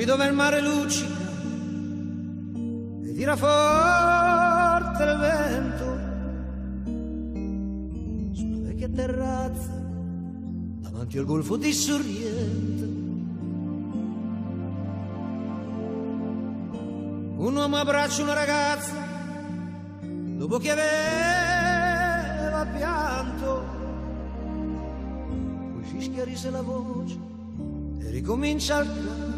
qui dove il mare luccica e tira forte il vento, sulla vecchia terrazza davanti al golfo di Sorrento, un uomo abbraccia una ragazza dopo che aveva pianto, poi si schiarisce la voce e ricomincia il canto.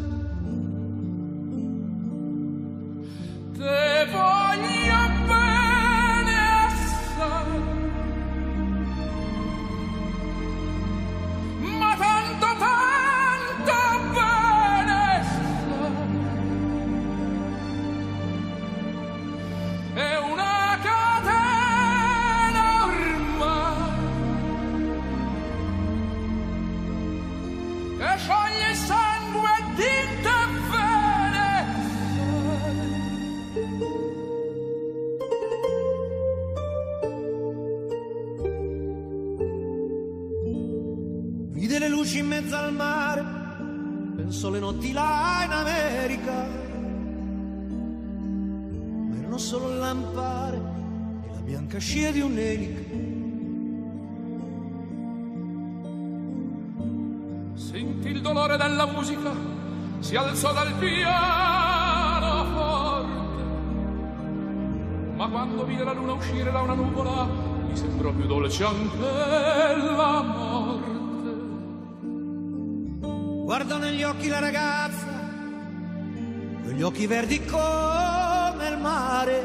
Te voglio bene assai, ma tanto bene assai. È una catena ormai che scioglie il sangue di te bene assai. Vide le luci in mezzo al mare, pensò le notti là in America, ma erano solo il lampare e la bianca scia di un'elica. Sentì il dolore della musica, si alzò dal pianoforte, ma quando vide la luna uscire da una nuvola, gli sembrò più dolce anche la morte. Guardò negli occhi la ragazza, quegli occhi verdi come il mare,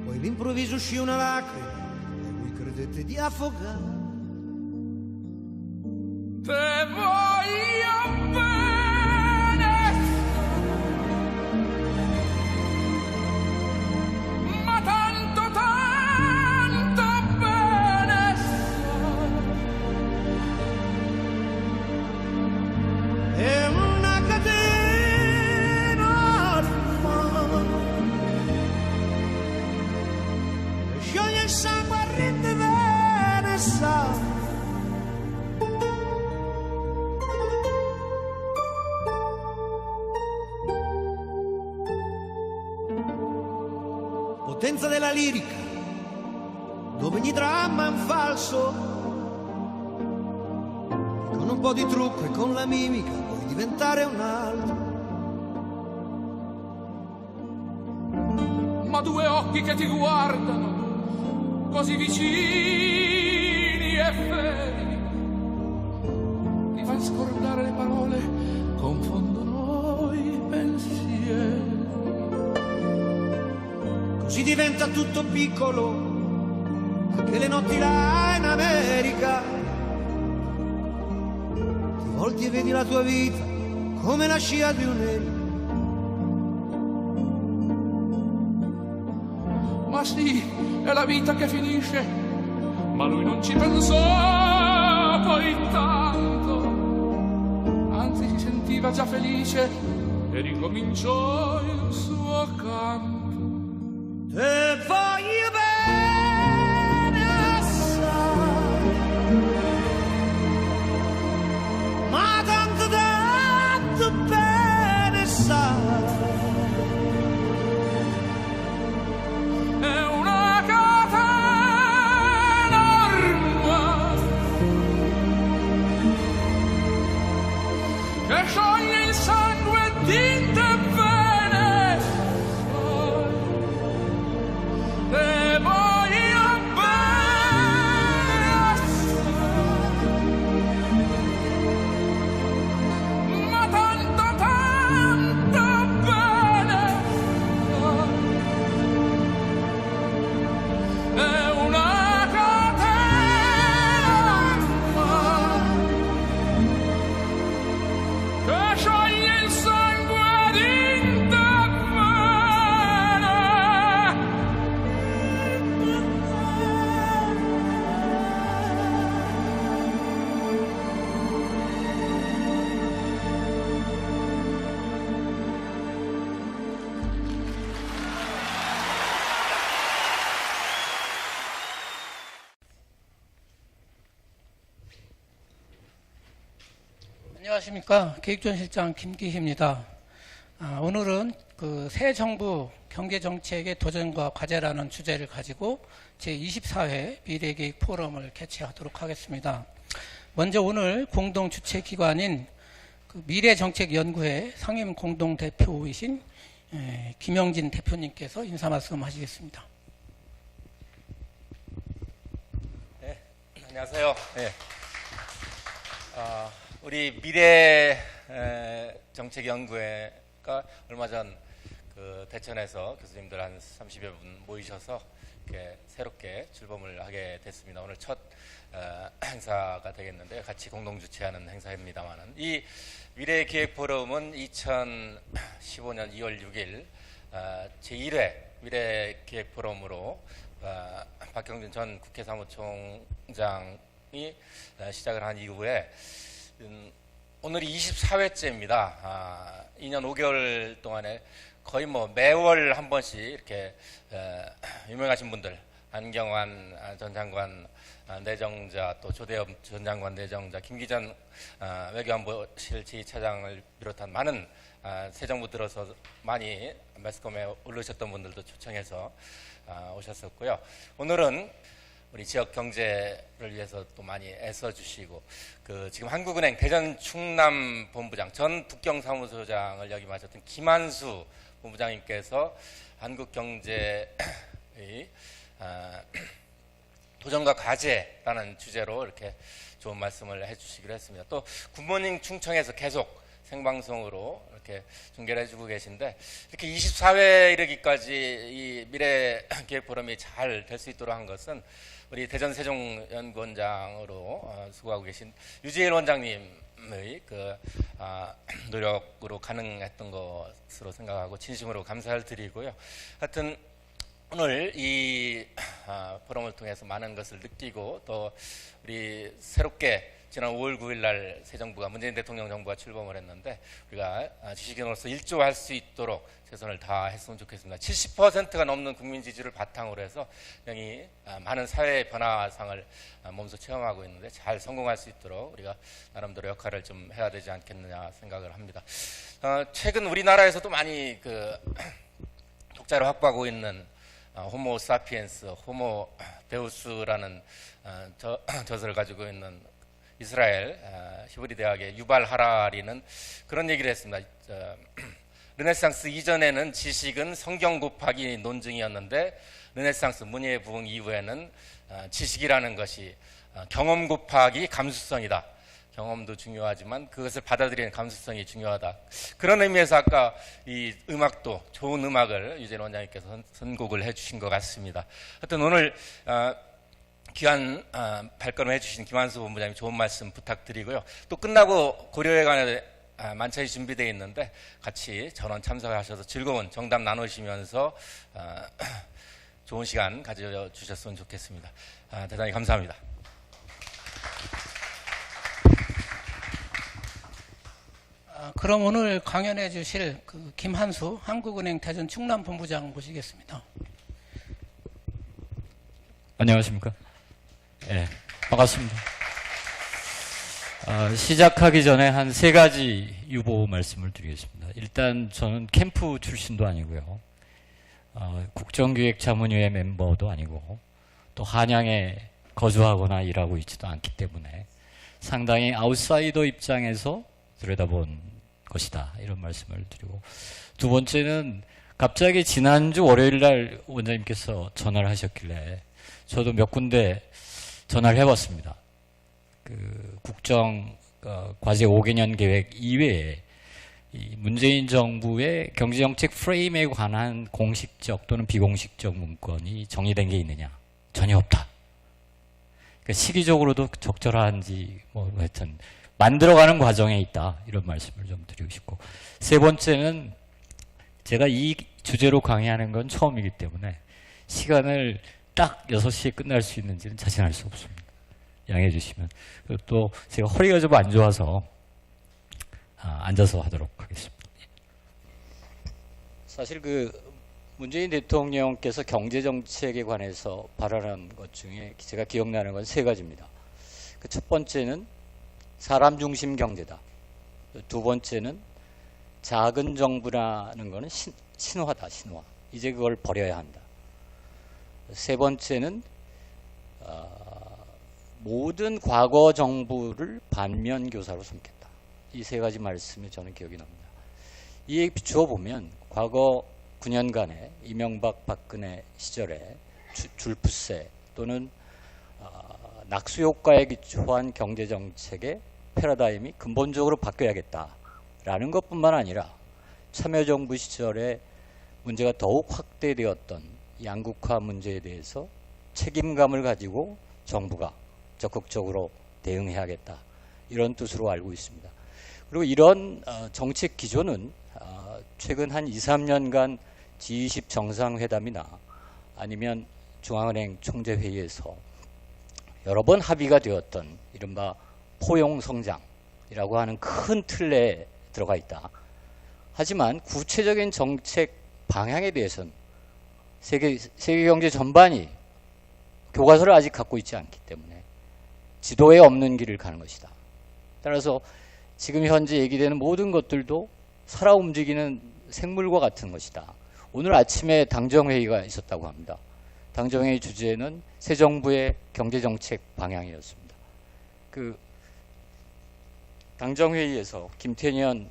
poi all'improvviso uscì una lacrima e lui credette di affogare. Te voglio bene, ma tanto bene È una catena ormai che scioglie il sangue e rende bene sa. Potenza della lirica, dove ogni dramma è un falso, con un po' di trucco e con la mimica puoi diventare un altro. ma due occhi che ti guardano così vicini e feri ti fan scordare le parole, confondono i pensieri. Così diventa tutto piccolo, anche le notti là in America. Ti volti e vedi la tua vita come la scia di un'elica. Ma sì, è la vita che finisce, ma lui non ci pensò poi tanto, anzi si sentiva già felice e ricominciò il suo canto. Te voglio bene assai, ma tanto bene sai. È una catena ormai che scioglie il sangue di te bene sai. 안녕하십니까. 계획전실장 김기희입니다. 오늘은 새 정부 경제정책의 도전과 과제라는 주제를 가지고 제24회 미래계획 포럼을 개최하도록 하겠습니다. 먼저 오늘 공동 주최기관인 미래정책연구회 상임 공동대표이신 김영진 대표님께서 인사 말씀 하시겠습니다. 네, 안녕하세요. 네. 우리 미래정책연구회가 얼마 전 대천에서 교수님들 한 30여 분 모이셔서 이렇게 새롭게 출범을 하게 됐습니다. 오늘 첫 행사가 되겠는데 같이 공동 주최하는 행사입니다만은 이 미래기획포럼은 2015년 2월 6일 제1회 미래기획포럼으로 박경준 전 국회 사무총장이 시작을 한 이후에 오늘이 24회째입니다. 2년 5개월 동안에 거의 매월 한 번씩 이렇게 유명하신 분들, 안경환 전 장관 내정자, 또 조대엽 전 장관 내정자, 김기전 외교안보실 제2차장을 비롯한 많은 새 정부 들어서 많이 매스컴에 오르셨던 분들도 초청해서 오셨었고요. 오늘은 우리 지역 경제를 위해서 또 많이 애써주시고 지금 한국은행 대전 충남 본부장 전 북경사무소장을 역임하셨던 김한수 본부장님께서 한국 경제의 도전과 과제라는 주제로 이렇게 좋은 말씀을 해주시기로 했습니다. 또 굿모닝 충청에서 계속 생방송으로 이렇게 중계를 해주고 계신데 이렇게 24회 이르기까지 이 미래기획포럼이 잘 될 수 있도록 한 것은 우리 대전 세종연구원장으로 수고하고 계신 유지일 원장님의 노력으로 가능했던 것으로 생각하고 진심으로 감사를 드리고요. 하여튼 오늘 이 포럼을 통해서 많은 것을 느끼고 또 우리 새롭게 지난 5월 9일 날 새 정부가 문재인 대통령 정부가 출범을 했는데 우리가 지식인으로서 일조할 수 있도록 최선을 다했으면 좋겠습니다. 70%가 넘는 국민 지지를 바탕으로 해서 굉장히 많은 사회 변화상을 몸소 체험하고 있는데 잘 성공할 수 있도록 우리가 나름대로 역할을 좀 해야 되지 않겠느냐 생각을 합니다. 최근 우리나라에서도 많이 독자를 확보하고 있는 호모 사피엔스, 호모 데우스라는 저서를 가지고 있는 이스라엘 히브리 대학의 유발 하라리는 그런 얘기를 했습니다. 르네상스 이전에는 지식은 성경 곱하기 논증이었는데 르네상스 문예의 부흥 이후에는 지식이라는 것이 경험 곱하기 감수성이다. 경험도 중요하지만 그것을 받아들이는 감수성이 중요하다. 그런 의미에서 아까 이 음악도 좋은 음악을 유재일 원장님께서 선곡을 해주신 것 같습니다. 하여튼 오늘 귀한 발걸음 해주신 김한수 본부장님 좋은 말씀 부탁드리고요. 또 끝나고 고려회관에 만찬이 준비되어 있는데 같이 전원 참석하셔서 즐거운 정담 나누시면서 좋은 시간 가져주셨으면 좋겠습니다. 대단히 감사합니다. 그럼 오늘 강연해 주실 김한수 한국은행 대전 충남 본부장 모시겠습니다. 안녕하십니까? 네, 반갑습니다. 시작하기 전에 한 3가지 유보 말씀을 드리겠습니다. 일단 저는 캠프 출신도 아니고요. 국정기획자문위의 멤버도 아니고 또 한양에 거주하거나 일하고 있지도 않기 때문에 상당히 아웃사이더 입장에서 들여다본 것이다. 이런 말씀을 드리고, 두 번째는 갑자기 지난주 월요일 날 원장님께서 전화를 하셨길래 저도 몇 군데 전화를 해봤습니다. 국정 과제 5개년 계획 이외에 이 문재인 정부의 경제정책 프레임에 관한 공식적 또는 비공식적 문건이 정리된 게 있느냐? 전혀 없다. 그러니까 시기적으로도 적절한지 하여튼 만들어가는 과정에 있다. 이런 말씀을 좀 드리고 싶고, 세 번째는 제가 이 주제로 강의하는 건 처음이기 때문에 시간을 딱 6시에 끝날 수 있는지는 자신할 수 없습니다. 양해해 주시면. 그리고 또 제가 허리가 좀 안 좋아서 앉아서 하도록 하겠습니다. 사실 문재인 대통령께서 경제정책에 관해서 발언한 것 중에 제가 기억나는 건 3가지입니다. 첫 번째는 사람 중심 경제다. 두 번째는 작은 정부라는 것은 신화다, 신화. 이제 그걸 버려야 한다. 세 번째는 모든 과거 정부를 반면교사로 삼겠다. 이 세 가지 말씀이 저는 기억이 납니다. 이에 비추어 보면 과거 9년간의 이명박 박근혜 시절에 줄푸세 또는 낙수 효과에 기초한 경제 정책의 패러다임이 근본적으로 바뀌어야겠다라는 것뿐만 아니라 참여정부 시절에 문제가 더욱 확대되었던 양극화 문제에 대해서 책임감을 가지고 정부가 적극적으로 대응해야겠다, 이런 뜻으로 알고 있습니다. 그리고 이런 정책 기조는 최근 한 2, 3년간 G20 정상회담이나 아니면 중앙은행 총재회의에서 여러 번 합의가 되었던 이른바 포용성장이라고 하는 큰 틀에 들어가 있다. 하지만 구체적인 정책 방향에 대해서는 세계 경제 전반이 교과서를 아직 갖고 있지 않기 때문에 지도에 없는 길을 가는 것이다. 따라서 지금 현재 얘기되는 모든 것들도 살아 움직이는 생물과 같은 것이다. 오늘 아침에 당정회의가 있었다고 합니다. 당정회의 주제는 새 정부의 경제정책 방향이었습니다. 그 당정회의에서 김태년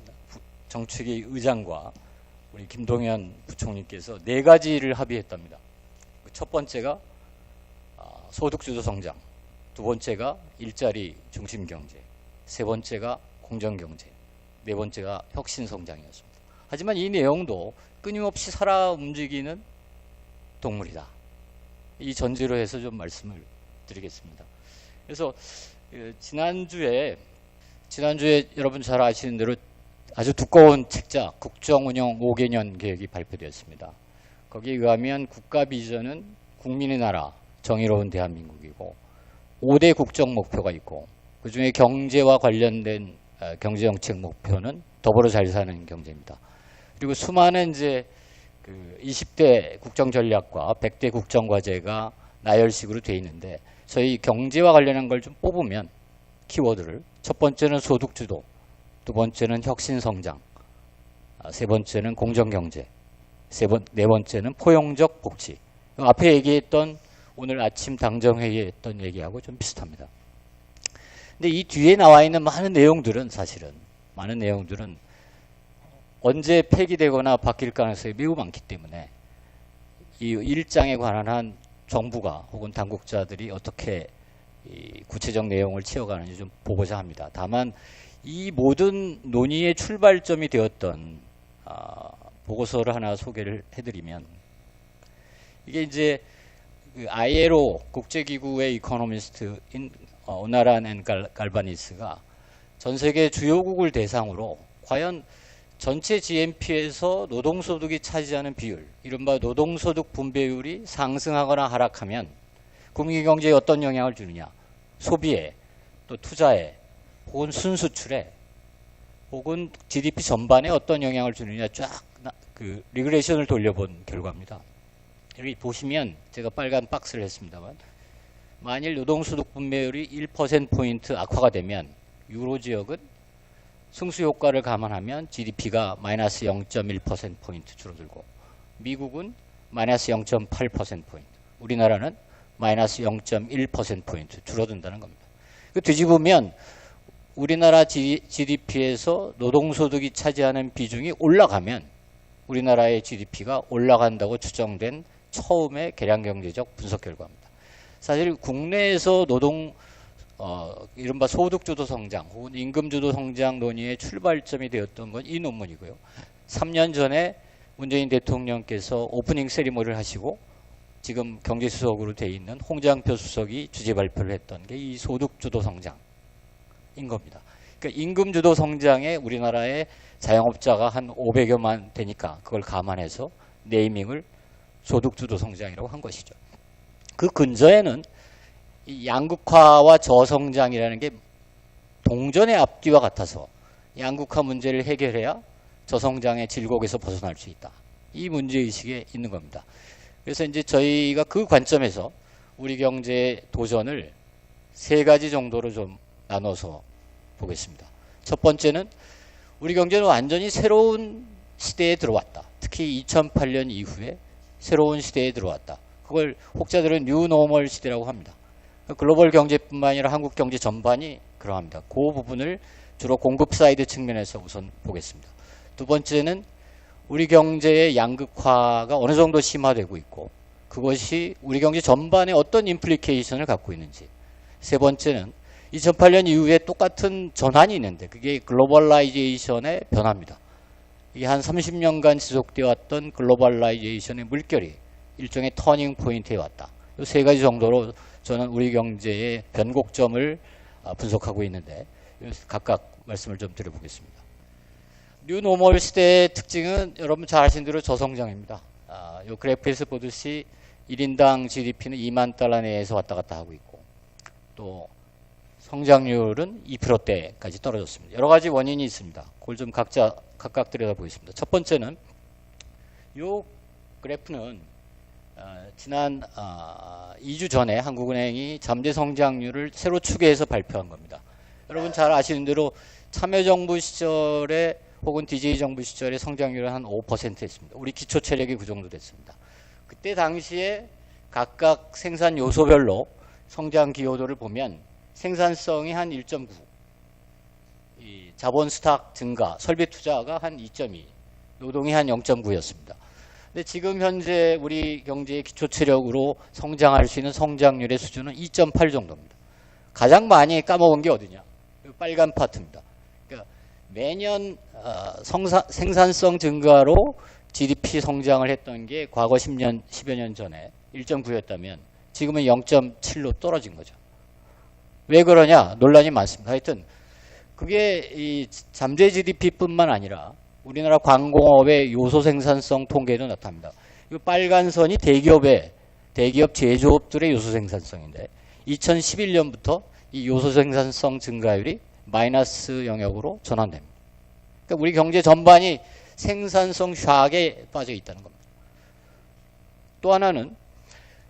정책위 의장과 우리 김동연 부총리께서 4가지를 합의했답니다. 첫 번째가 소득주도 성장, 두 번째가 일자리 중심 경제, 세 번째가 공정경제, 네 번째가 혁신성장이었습니다. 하지만 이 내용도 끊임없이 살아 움직이는 동물이다. 이 전제로 해서 좀 말씀을 드리겠습니다. 그래서 지난주에 여러분 잘 아시는 대로 아주 두꺼운 책자 국정운영 5개년 계획이 발표되었습니다. 거기에 의하면 국가 비전은 국민의 나라, 정의로운 대한민국이고 5대 국정 목표가 있고 그중에 경제와 관련된 경제정책 목표는 더불어 잘 사는 경제입니다. 그리고 수많은 이제 그 20대 국정전략과 100대 국정과제가 나열식으로 되어 있는데 저희 경제와 관련한 걸 좀 뽑으면 키워드를 첫 번째는 소득주도, 두 번째는 혁신성장, 세 번째는 공정경제, 네 번째는 포용적 복지. 앞에 얘기했던 오늘 아침 당정회의에 했던 얘기하고 좀 비슷합니다. 근데 이 뒤에 나와 있는 많은 내용들은 언제 폐기되거나 바뀔 가능성이 매우 많기 때문에 이 일장에 관한 한 정부가 혹은 당국자들이 어떻게 이 구체적 내용을 채워가는지 좀 보고자 합니다. 다만 이 모든 논의의 출발점이 되었던 보고서를 하나 소개를 해드리면 이게 이제 그 ILO 국제기구의 이코노미스트인 오나란 앤 갈바니스가 전 세계 주요국을 대상으로 과연 전체 GNP에서 노동소득이 차지하는 비율, 이른바 노동소득 분배율이 상승하거나 하락하면 국민경제에 어떤 영향을 주느냐, 소비에, 또 투자에, 혹은 순수출에, 혹은 GDP 전반에 어떤 영향을 주느냐 쫙 그 리그레이션을 돌려본 결과입니다. 여기 보시면 제가 빨간 박스를 했습니다만 만일 노동소득 분배율이 1%포인트 악화가 되면 유로 지역은 승수 효과를 감안하면 GDP가 마이너스 0.1%포인트 줄어들고 미국은 마이너스 0.8%포인트, 우리나라는 마이너스 0.1%포인트 줄어든다는 겁니다. 뒤집으면 우리나라 GDP에서 노동소득이 차지하는 비중이 올라가면 우리나라의 GDP가 올라간다고 추정된 처음의 계량경제적 분석 결과입니다. 사실 국내에서 이른바 소득주도 성장 혹은 임금주도 성장 논의의 출발점이 되었던 건 이 논문이고요. 3년 전에 문재인 대통령께서 오프닝 세리머니를 하시고 지금 경제수석으로 돼 있는 홍장표 수석이 주제 발표를 했던 게 이 소득주도 성장인 겁니다. 그러니까 임금주도 성장에 우리나라의 자영업자가 한 500여만 되니까 그걸 감안해서 네이밍을 소득주도 성장이라고 한 것이죠. 그 근저에는 이 양극화와 저성장이라는 게 동전의 앞뒤와 같아서 양극화 문제를 해결해야 저성장의 질곡에서 벗어날 수 있다. 이 문제의식에 있는 겁니다. 그래서 이제 저희가 그 관점에서 우리 경제의 도전을 3가지 정도로 좀 나눠서 보겠습니다. 첫 번째는 우리 경제는 완전히 새로운 시대에 들어왔다. 특히 2008년 이후에 새로운 시대에 들어왔다. 그걸 혹자들은 뉴노멀 시대라고 합니다. 글로벌 경제뿐만 아니라 한국 경제 전반이 그러합니다. 그 부분을 주로 공급 사이드 측면에서 우선 보겠습니다. 두 번째는 우리 경제의 양극화가 어느 정도 심화되고 있고 그것이 우리 경제 전반에 어떤 임플리케이션을 갖고 있는지. 세 번째는 2008년 이후에 똑같은 전환이 있는데 그게 글로벌라이제이션의 변화입니다. 이게 한 30년간 지속되어 왔던 글로벌라이제이션의 물결이 일종의 터닝 포인트에 왔다. 이 세 가지 정도로 저는 우리 경제의 변곡점을 분석하고 있는데 각각 말씀을 좀 드려보겠습니다. 뉴노멀 시대의 특징은 여러분 잘 아시는 대로 저성장입니다. 이 그래프에서 보듯이 1인당 GDP는 2만 달러 내에서 왔다 갔다 하고 있고 또 성장률은 2%대까지 떨어졌습니다. 여러 가지 원인이 있습니다. 그걸 좀 각각 들여다보겠습니다. 첫 번째는 이 그래프는 지난 2주 전에 한국은행이 잠재 성장률을 새로 추계해서 발표한 겁니다. 여러분 잘 아시는 대로 참여정부 시절에 혹은 DJ 정부 시절에 성장률은 한 5%였습니다. 우리 기초 체력이 그 정도 됐습니다. 그때 당시에 각각 생산 요소별로 성장 기여도를 보면 생산성이 한 1.9, 이 자본 스탁 증가, 설비 투자가 한 2.2, 노동이 한 0.9였습니다. 근데 지금 현재 우리 경제의 기초 체력으로 성장할 수 있는 성장률의 수준은 2.8 정도입니다. 가장 많이 까먹은 게 어디냐? 빨간 파트입니다. 그러니까 매년 생산성 증가로 GDP 성장을 했던 게 과거 10여 년 전에 1.9였다면 지금은 0.7로 떨어진 거죠. 왜 그러냐? 논란이 많습니다. 하여튼 그게 이 잠재 GDP뿐만 아니라 우리나라 광공업의 요소 생산성 통계도 나타납니다. 이 빨간 선이 대기업 제조업들의 요소 생산성인데 2011년부터 이 요소 생산성 증가율이 마이너스 영역으로 전환됩니다. 그러니까 우리 경제 전반이 생산성 샥에 빠져 있다는 겁니다. 또 하나는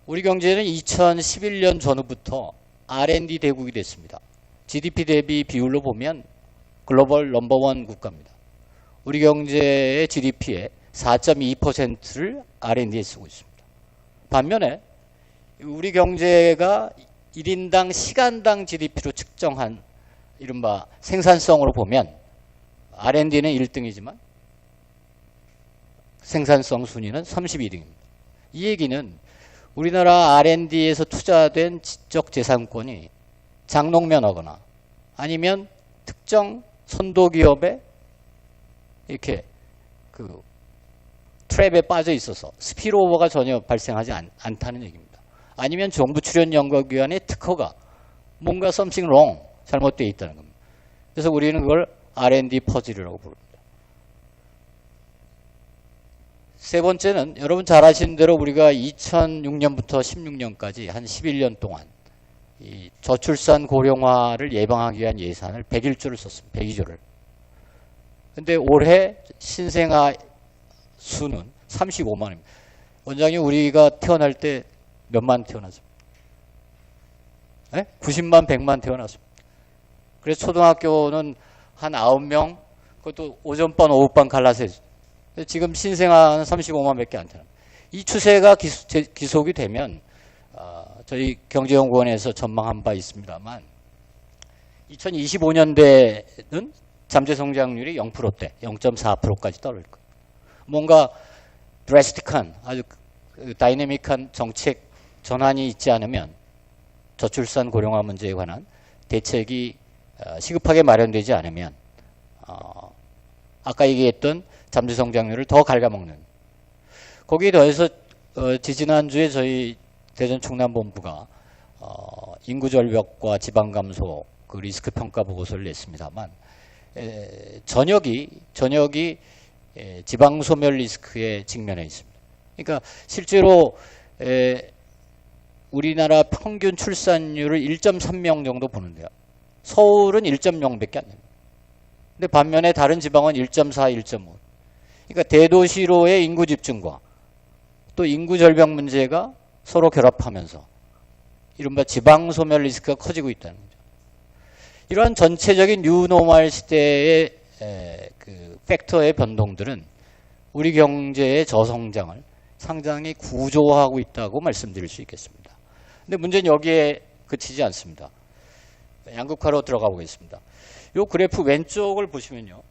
우리 경제는 2011년 전후부터 R&D 대국이 됐습니다. GDP 대비 비율로 보면 글로벌 넘버원 국가입니다. 우리 경제의 GDP의 4.2%를 R&D에 쓰고 있습니다. 반면에 우리 경제가 1인당 시간당 GDP로 측정한 이른바 생산성으로 보면 R&D는 1등이지만 생산성 순위는 31등입니다. 이 얘기는 우리나라 R&D에서 투자된 지적재산권이 장롱면허거나 아니면 특정 선도기업의 이렇게 그 트랩에 빠져 있어서 스피로오버가 전혀 발생하지 않다는 얘기입니다. 아니면 정부 출연연구기관의 특허가 뭔가 something wrong, 잘못되어 있다는 겁니다. 그래서 우리는 그걸 R&D 퍼즐이라고 부릅니다. 세 번째는 여러분 잘 아시는 대로 우리가 2006년부터 16년까지 한 11년 동안 이 저출산 고령화를 예방하기 위한 예산을 101조를 썼습니다. 102조를. 근데 올해 신생아 수는 35만입니다. 원장님 우리가 태어날 때 몇만 태어났습니까? 네? 90만, 100만 태어났습니다. 그래서 초등학교는 한 9명, 그것도 오전반, 오후반 갈라서 했죠. 지금 신생아는 35만 밖에 안 태어납니다. 이 추세가 기속이 되면 저희 경제연구원에서 전망한 바 있습니다만 2025년대는 잠재 성장률이 0%대, 0.4%까지 떨어질 거예요. 뭔가 드래스틱한 아주 다이내믹한 정책 전환이 있지 않으면 저출산 고령화 문제에 관한 대책이 시급하게 마련되지 않으면 아까 얘기했던 잠재 성장률을 더 갉아먹는. 거기에 더해서 지지난주에 저희 대전 충남본부가 인구 절벽과 지방 감소 그 리스크 평가 보고서를 냈습니다만 전역이 지방 소멸 리스크에 직면해 있습니다. 그러니까 실제로 우리나라 평균 출산율을 1.3명 정도 보는데요. 서울은 1.0밖에 안 됩니다. 근데 반면에 다른 지방은 1.4, 1.5. 그러니까 대도시로의 인구 집중과 또 인구 절벽 문제가 서로 결합하면서 이른바 지방 소멸 리스크가 커지고 있다는 거죠. 이러한 전체적인 뉴노멀 시대의 그 팩터의 변동들은 우리 경제의 저성장을 상당히 구조화하고 있다고 말씀드릴 수 있겠습니다. 근데 문제는 여기에 그치지 않습니다. 양극화로 들어가 보겠습니다. 이 그래프 왼쪽을 보시면요.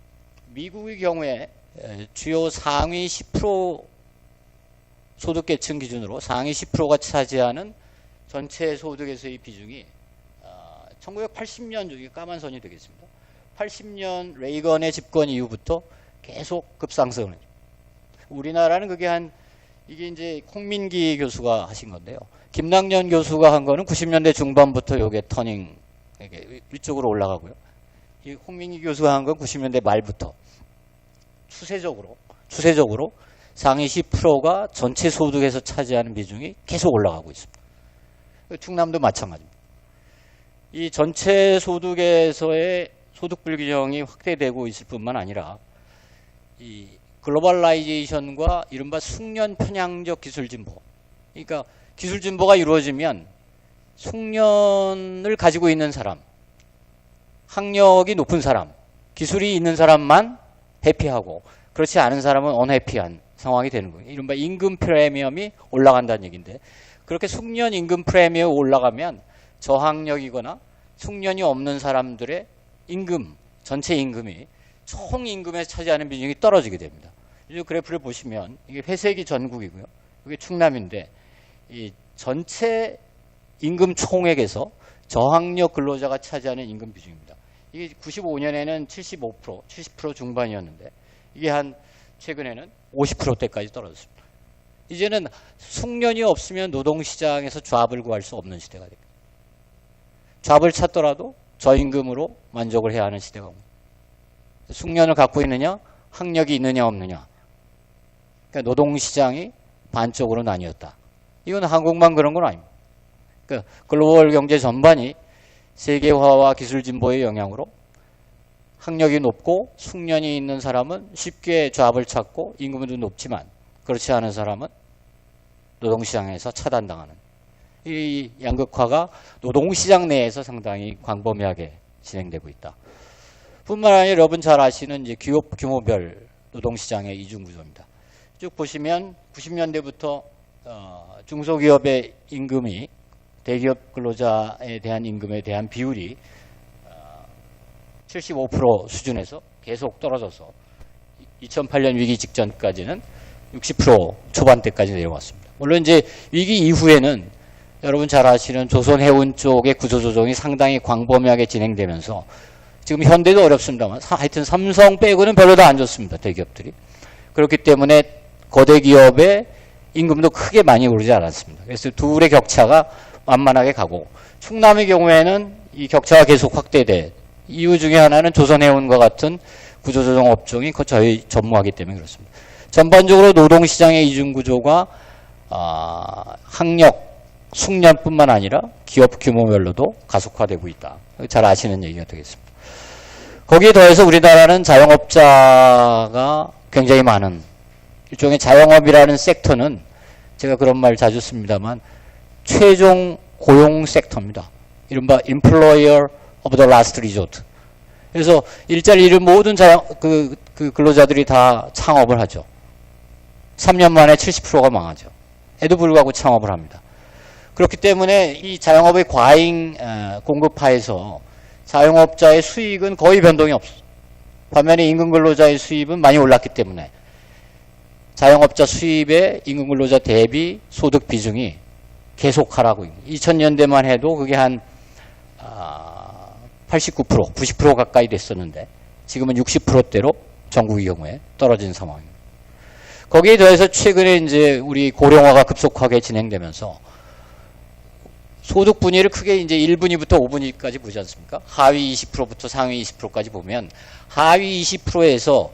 미국의 경우에 주요 상위 10% 소득계층 기준으로 상위 10%가 차지하는 전체 소득에서의 비중이 1980년 중에 까만 선이 되겠습니다. 80년 레이건의 집권 이후부터 계속 급상승을 해요. 우리나라는 그게 이게 이제 콩민기 교수가 하신 건데요. 김낙년 교수가 한 거는 90년대 중반부터 요게 터닝, 이게 위쪽으로 올라가고요. 이 콩민기 교수가 한 건 90년대 말부터 추세적으로 상위 10%가 전체 소득에서 차지하는 비중이 계속 올라가고 있습니다. 충남도 마찬가지입니다. 이 전체 소득에서의 소득 불균형이 확대되고 있을 뿐만 아니라 이 글로벌라이제이션과 이른바 숙련 편향적 기술 진보. 그러니까 기술 진보가 이루어지면 숙련을 가지고 있는 사람, 학력이 높은 사람, 기술이 있는 사람만 해피하고 그렇지 않은 사람은 언해피한 상황이 되는 거예요. 이른바 임금 프리미엄이 올라간다는 얘기인데 그렇게 숙련 임금 프리미엄이 올라가면 저학력이거나 숙련이 없는 사람들의 임금, 전체 임금이 총 임금에 차지하는 비중이 떨어지게 됩니다. 이 그래프를 보시면 이게 회색이 전국이고요. 이게 충남인데 이 전체 임금 총액에서 저학력 근로자가 차지하는 임금 비중입니다. 이게 95년에는 75%, 70% 중반이었는데 이게 최근에는 50%대까지 떨어졌습니다. 이제는 숙련이 없으면 노동시장에서 잡을 구할 수 없는 시대가 됩니다. 잡을 찾더라도 저임금으로 만족을 해야 하는 시대가 옵니다. 숙련을 갖고 있느냐, 학력이 있느냐 없느냐. 그러니까 노동시장이 반쪽으로 나뉘었다. 이건 한국만 그런 건 아닙니다. 그러니까 글로벌 경제 전반이 세계화와 기술 진보의 영향으로 학력이 높고 숙련이 있는 사람은 쉽게 잡을 찾고 임금도 높지만 그렇지 않은 사람은 노동시장에서 차단당하는 이 양극화가 노동시장 내에서 상당히 광범위하게 진행되고 있다. 뿐만 아니라 여러분 잘 아시는 이제 기업 규모별 노동시장의 이중구조입니다. 쭉 보시면 90년대부터 중소기업의 임금이 대기업 근로자에 대한 임금에 대한 비율이 75% 수준에서 계속 떨어져서 2008년 위기 직전까지는 60% 초반대까지 내려왔습니다. 물론 이제 위기 이후에는 여러분 잘 아시는 조선해운 쪽의 구조조정이 상당히 광범위하게 진행되면서 지금 현대도 어렵습니다만 하여튼 삼성 빼고는 별로 다 안 좋습니다. 대기업들이. 그렇기 때문에 거대 기업의 임금도 크게 많이 오르지 않았습니다. 그래서 둘의 격차가 만만하게 가고 충남의 경우에는 이 격차가 계속 확대돼 이유 중에 하나는 조선해운과 같은 구조조정 업종이 저희 전무하기 때문에 그렇습니다. 전반적으로 노동시장의 이중구조가 학력, 숙련뿐만 아니라 기업 규모별로도 가속화되고 있다. 잘 아시는 얘기가 되겠습니다. 거기에 더해서 우리나라는 자영업자가 굉장히 많은 일종의 자영업이라는 섹터는 제가 그런 말 자주 씁니다만 최종 고용 섹터입니다. 이른바 employer of the last resort. 그래서 일자리 잃은 모든 근로자들이 다 창업을 하죠. 3년 만에 70%가 망하죠. 에도 불구하고 창업을 합니다. 그렇기 때문에 이 자영업의 과잉 공급하에서 자영업자의 수익은 거의 변동이 없어요. 반면에 임금근로자의 수입은 많이 올랐기 때문에 자영업자 수입의 임금근로자 대비 소득 비중이 계속 하락하고 있습니다. 2000년대만 해도 그게 한 89%, 90% 가까이 됐었는데 지금은 60%대로 전국의 경우에 떨어진 상황입니다. 거기에 더해서 최근에 이제 우리 고령화가 급속하게 진행되면서 소득 분위를 크게 이제 1분위부터 5분위까지 보지 않습니까? 하위 20%부터 상위 20%까지 보면 하위 20%에서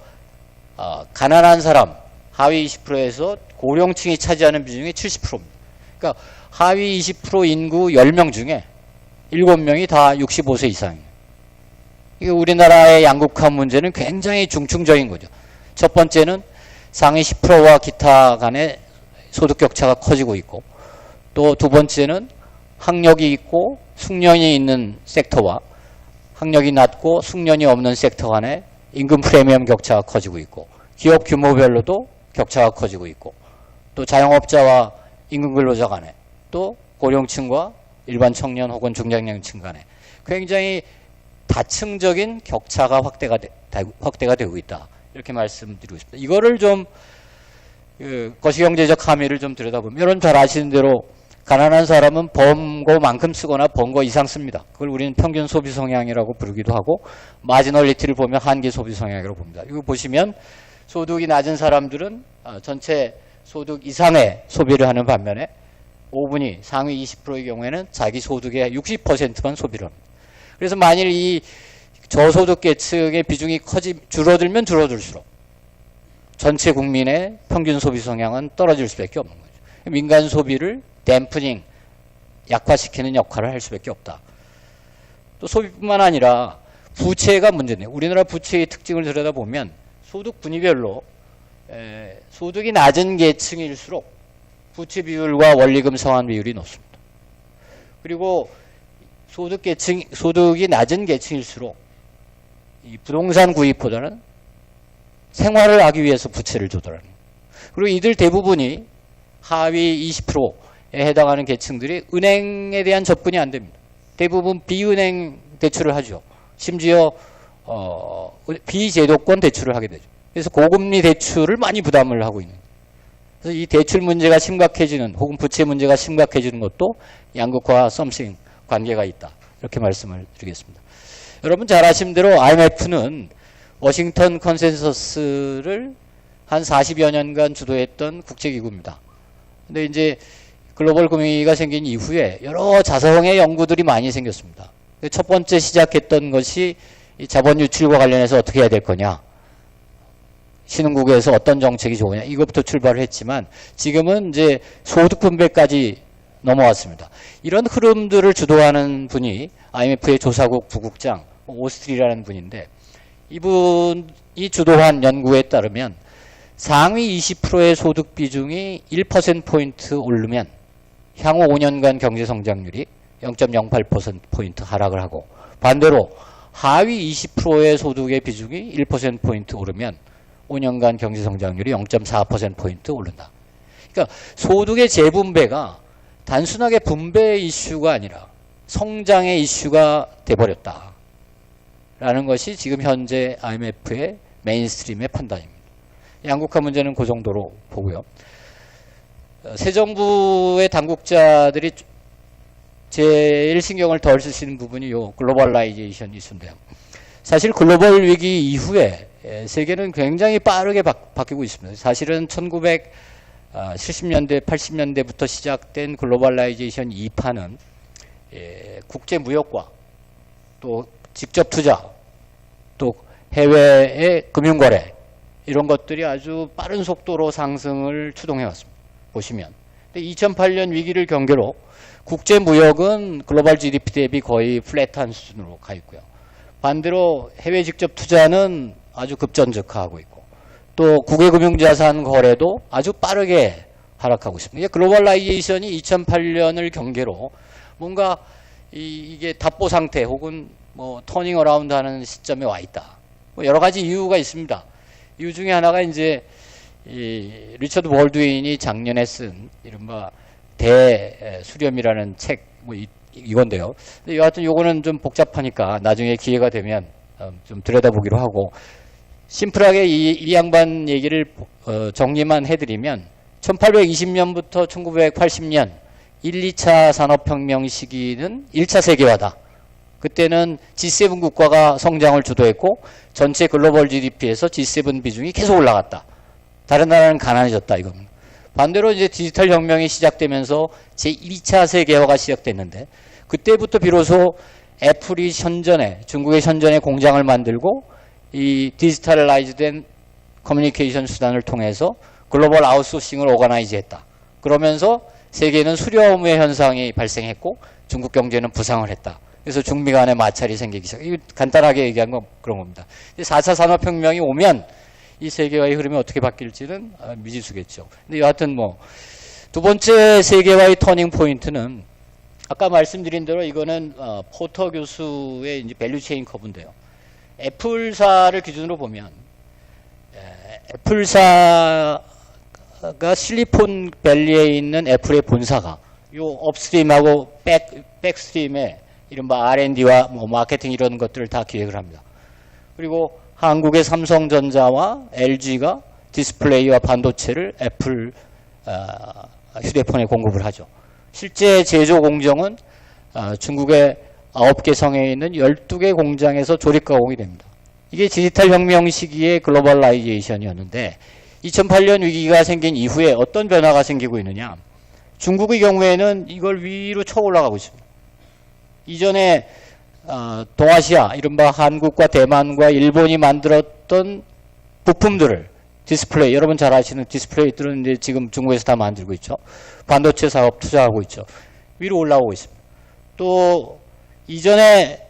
가난한 사람, 하위 20%에서 고령층이 차지하는 비중이 70%입니다. 그러니까 하위 20% 인구 10명 중에 7명이 다 65세 이상이에요. 이게 우리나라의 양극화 문제는 굉장히 중증적인 거죠. 첫 번째는 상위 10%와 기타 간의 소득 격차가 커지고 있고 또 두 번째는 학력이 있고 숙련이 있는 섹터와 학력이 낮고 숙련이 없는 섹터 간의 임금 프리미엄 격차가 커지고 있고 기업 규모별로도 격차가 커지고 있고 또 자영업자와 임금 근로자 간에 또 고령층과 일반 청년 혹은 중장년층 간에 굉장히 다층적인 격차가 확대가 되고 있다. 이렇게 말씀드리고 싶습니다. 이거를 좀 거시경제적 함의를 좀 들여다보면 여러분 잘 아시는 대로 가난한 사람은 번 거만큼 쓰거나 번 거 이상 씁니다. 그걸 우리는 평균 소비 성향이라고 부르기도 하고 마지널리티를 보면 한계 소비 성향이라고 봅니다. 이거 보시면 소득이 낮은 사람들은 전체 소득 이상의 소비를 하는 반면에 5분위 상위 20%의 경우에는 자기 소득의 60%만 소비를 합니다. 그래서 만일 이 저소득 계층의 비중이 줄어들면 줄어들수록 전체 국민의 평균 소비 성향은 떨어질 수밖에 없는 거죠. 민간 소비를 댐프닝, 약화시키는 역할을 할 수밖에 없다. 또 소비뿐만 아니라 부채가 문제네요. 우리나라 부채의 특징을 들여다보면 소득 분위별로 소득이 낮은 계층일수록 부채 비율과 원리금 상환 비율이 높습니다. 그리고 소득이 낮은 계층일수록 이 부동산 구입보다는 생활을 하기 위해서 부채를 조달하는 거예요. 그리고 이들 대부분이 하위 20%에 해당하는 계층들이 은행에 대한 접근이 안 됩니다. 대부분 비은행 대출을 하죠. 심지어 비제도권 대출을 하게 되죠. 그래서 고금리 대출을 많이 부담을 하고 있는 거예요. 그래서 이 대출 문제가 심각해지는 혹은 부채 문제가 심각해지는 것도 양극화 썸씽 관계가 있다. 이렇게 말씀을 드리겠습니다. 여러분 잘 아시는 대로 IMF는 워싱턴 컨센서스를 한 40여 년간 주도했던 국제기구입니다. 근데 이제 글로벌 금융위기가 생긴 이후에 여러 자성의 연구들이 많이 생겼습니다. 첫 번째 시작했던 것이 이 자본 유출과 관련해서 어떻게 해야 될 거냐. 신흥국에서 어떤 정책이 좋으냐. 이것부터 출발을 했지만 지금은 이제 소득 분배까지 넘어왔습니다. 이런 흐름들을 주도하는 분이 IMF의 조사국 부국장 오스트리라는 분인데 이분이 주도한 연구에 따르면 상위 20%의 소득 비중이 1%포인트 오르면 향후 5년간 경제 성장률이 0.08%포인트 하락을 하고 반대로 하위 20%의 소득의 비중이 1%포인트 오르면 5년간 경제 성장률이 0.4%포인트 오른다. 그러니까 소득의 재분배가 단순하게 분배 이슈가 아니라 성장의 이슈가 돼버렸다. 라는 것이 지금 현재 IMF의 메인스트림의 판단입니다. 양극화 문제는 그 정도로 보고요. 새 정부의 당국자들이 제일 신경을 덜 쓰시는 부분이 요 글로벌라이제이션 이슈인데요. 사실 글로벌 위기 이후에 세계는 굉장히 빠르게 바뀌고 있습니다. 사실은 1970년대, 80년대부터 시작된 글로벌라이제이션 2파는 국제 무역과 또 직접 투자, 또 해외의 금융거래 이런 것들이 아주 빠른 속도로 상승을 추동해 왔습니다. 보시면. 2008년 위기를 경계로 국제 무역은 글로벌 GDP 대비 거의 플랫한 수준으로 가 있고요. 반대로 해외 직접 투자는 아주 급전적하고 있고 또 국외 금융자산 거래도 아주 빠르게 하락하고 있습니다. 글로벌라이제이션이 2008년을 경계로 뭔가 이게 답보 상태 혹은 뭐 터닝 어라운드 하는 시점에 와 있다. 뭐 여러 가지 이유가 있습니다. 이유 중에 하나가 이제 이 리처드 볼드윈이 작년에 쓴 이른바 대수렴이라는 책 뭐 이건데요. 근데 여하튼 요거는 좀 복잡하니까 나중에 기회가 되면 좀 들여다보기로 하고 심플하게 이 양반 얘기를 정리만 해드리면 1820년부터 1980년 1, 2차 산업혁명 시기는 1차 세계화다. 그때는 G7 국가가 성장을 주도했고 전체 글로벌 GDP에서 G7 비중이 계속 올라갔다. 다른 나라는 가난해졌다 이겁니다. 반대로 이제 디지털 혁명이 시작되면서 제2차 세계화가 시작됐는데 그때부터 비로소 애플이 중국의 현전에 공장을 만들고 이 디지털라이즈된 커뮤니케이션 수단을 통해서 글로벌 아웃소싱을 오가나이즈했다. 그러면서 세계는 수렴의 현상이 발생했고 중국 경제는 부상을 했다. 그래서 중미 간의 마찰이 생기기 시작. 이거 간단하게 얘기한 건 그런 겁니다. 4차 산업혁명이 오면 이 세계화의 흐름이 어떻게 바뀔지는 미지수겠죠. 근데 여하튼 뭐 두 번째 세계화의 터닝 포인트는 아까 말씀드린 대로 이거는 포터 교수의 이제 밸류 체인 커브인데요. 애플사를 기준으로 보면 애플사가 실리콘밸리에 있는 애플의 본사가 요 업스트림하고 백스트림에 이른바 R&D와 뭐 마케팅 이런 것들을 다 기획을 합니다. 그리고 한국의 삼성전자와 LG가 디스플레이와 반도체를 애플 휴대폰에 공급을 하죠. 실제 제조 공정은 중국의 9개 성에 있는 12개 공장에서 조립 가공이 됩니다. 이게 디지털 혁명 시기의 글로벌라이제이션이었는데 2008년 위기가 생긴 이후에 어떤 변화가 생기고 있느냐. 중국의 경우에는 이걸 위로 쳐 올라가고 있습니다. 이전에 동아시아, 이른바 한국과 대만과 일본이 만들었던 부품들을 디스플레이, 여러분 잘 아시는 디스플레이들은 이제 지금 중국에서 다 만들고 있죠. 반도체 사업 투자하고 있죠. 위로 올라오고 있습니다. 또 이전에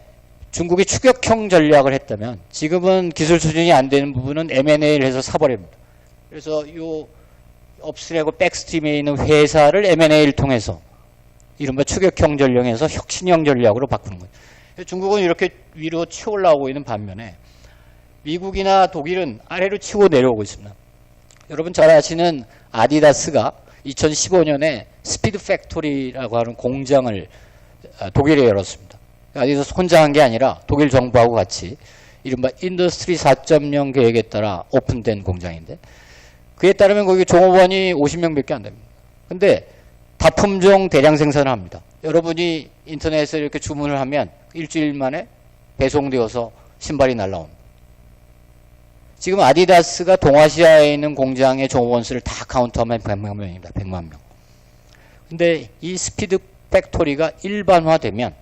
중국이 추격형 전략을 했다면 지금은 기술 수준이 안 되는 부분은 M&A를 해서 사버립니다. 그래서 이 업스트림하고 백스트림에 있는 회사를 M&A를 통해서 이른바 추격형 전략에서 혁신형 전략으로 바꾸는 거예요. 중국은 이렇게 위로 치고 올라오고 있는 반면에 미국이나 독일은 아래로 치고 내려오고 있습니다. 여러분 잘 아시는 아디다스가 2015년에 스피드 팩토리라고 하는 공장을 독일에 열었습니다. 아디다스 혼자 한 게 아니라 독일 정부하고 같이 이른바 인더스트리 4.0 계획에 따라 오픈된 공장인데 그에 따르면 거기 종업원이 50명밖에 안 됩니다. 근데 다품종 대량 생산을 합니다. 여러분이 인터넷에 이렇게 주문을 하면 일주일 만에 배송되어서 신발이 날라옵니다. 지금 아디다스가 동아시아에 있는 공장의 종업원 수를 다 카운트하면 100만 명입니다. 100만 명. 근데 이 스피드 팩토리가 일반화되면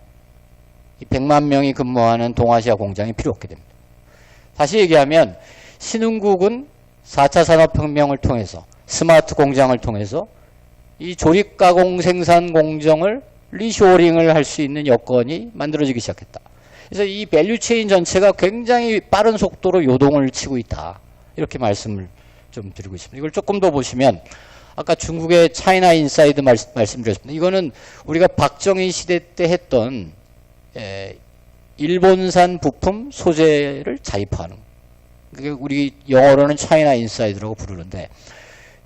이 100만 명이 근무하는 동아시아 공장이 필요 없게 됩니다. 다시 얘기하면 신흥국은 4차 산업혁명을 통해서 스마트 공장을 통해서 이 조립 가공 생산 공정을 리쇼링을 할 수 있는 여건이 만들어지기 시작했다. 그래서 이 밸류체인 전체가 굉장히 빠른 속도로 요동을 치고 있다. 이렇게 말씀을 좀 드리고 있습니다. 이걸 조금 더 보시면 아까 중국의 차이나 인사이드 말씀드렸습니다. 이거는 우리가 박정희 시대 때 했던 일본산 부품 소재를 자입하는 그게 우리 영어로는 차이나 인사이드라고 부르는데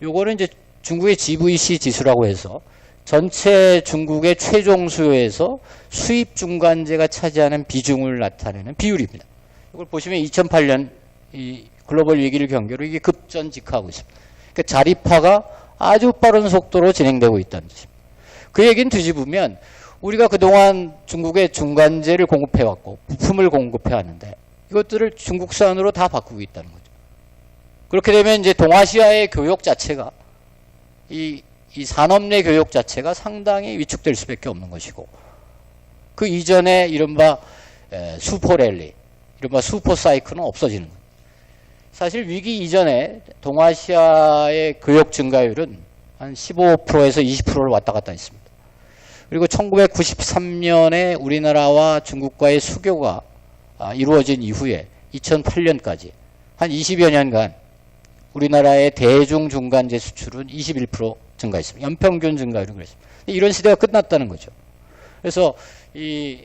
요거는 이제 중국의 GVC 지수라고 해서 전체 중국의 최종 수요에서 수입 중간재가 차지하는 비중을 나타내는 비율입니다. 이걸 보시면 2008년 이 글로벌 위기를 경계로 이게 급전직하하고 있습니다. 그러니까 자립화가 아주 빠른 속도로 진행되고 있다는 뜻입니다. 그 얘기는 뒤집으면 우리가 그동안 중국에 중간재를 공급해왔고 부품을 공급해왔는데 이것들을 중국산으로 다 바꾸고 있다는 거죠. 그렇게 되면 이제 동아시아의 교육 자체가 이 산업 내 교육 자체가 상당히 위축될 수밖에 없는 것이고 그 이전에 이른바 슈퍼랠리, 이른바 슈퍼사이클은 없어지는 거예요. 사실 위기 이전에 동아시아의 교육 증가율은 한 15%에서 20%를 왔다 갔다 했습니다. 그리고 1993년에 우리나라와 중국과의 수교가 이루어진 이후에 2008년까지 한 20여 년간 우리나라의 대중중간재 수출은 21% 증가했습니다. 연평균 증가율은 그랬습니다. 이런 시대가 끝났다는 거죠. 그래서 이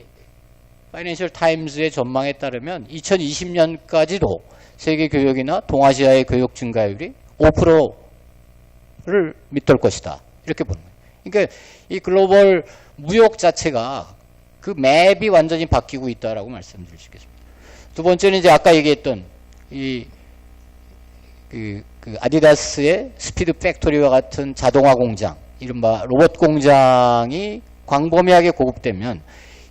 파이낸셜 타임즈의 전망에 따르면 2020년까지도 세계 교역이나 동아시아의 교역 증가율이 5%를 밑돌 것이다. 이렇게 보는 거예요. 그러니까 이 글로벌 무역 자체가 그 맵이 완전히 바뀌고 있다라고 말씀드릴 수 있겠습니다. 두 번째는 이제 아까 얘기했던 그 아디다스의 스피드 팩토리와 같은 자동화 공장, 이른바 로봇 공장이 광범위하게 공급되면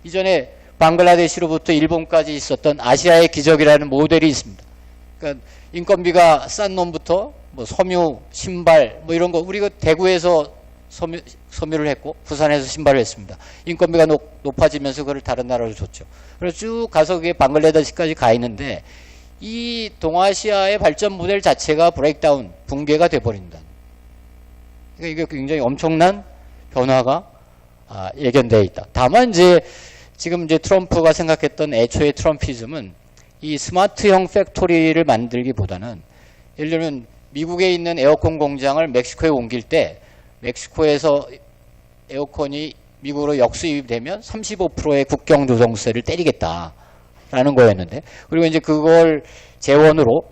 이전에 방글라데시로부터 일본까지 있었던 아시아의 기적이라는 모델이 있습니다. 그러니까 인건비가 싼 놈부터 뭐 섬유, 신발 뭐 이런 거 우리가 대구에서 섬유를 했고 부산에서 신발을 했습니다. 인건비가 높아지면서 그걸 다른 나라로 줬죠. 그래서 쭉 가서 그게 방글라데시까지 가 있는데 이 동아시아의 발전 모델 자체가 브레이크다운, 붕괴가 돼버린다. 그러니까 이게 굉장히 엄청난 변화가 예견되어 있다. 다만 이제 지금 이제 트럼프가 생각했던 애초의 트럼피즘은 이 스마트형 팩토리를 만들기보다는 예를 들면 미국에 있는 에어컨 공장을 멕시코에 옮길 때 멕시코에서 에어컨이 미국으로 역수입이 되면 35%의 국경조정세를 때리겠다라는 라는 거였는데, 그리고 이제 그걸 재원으로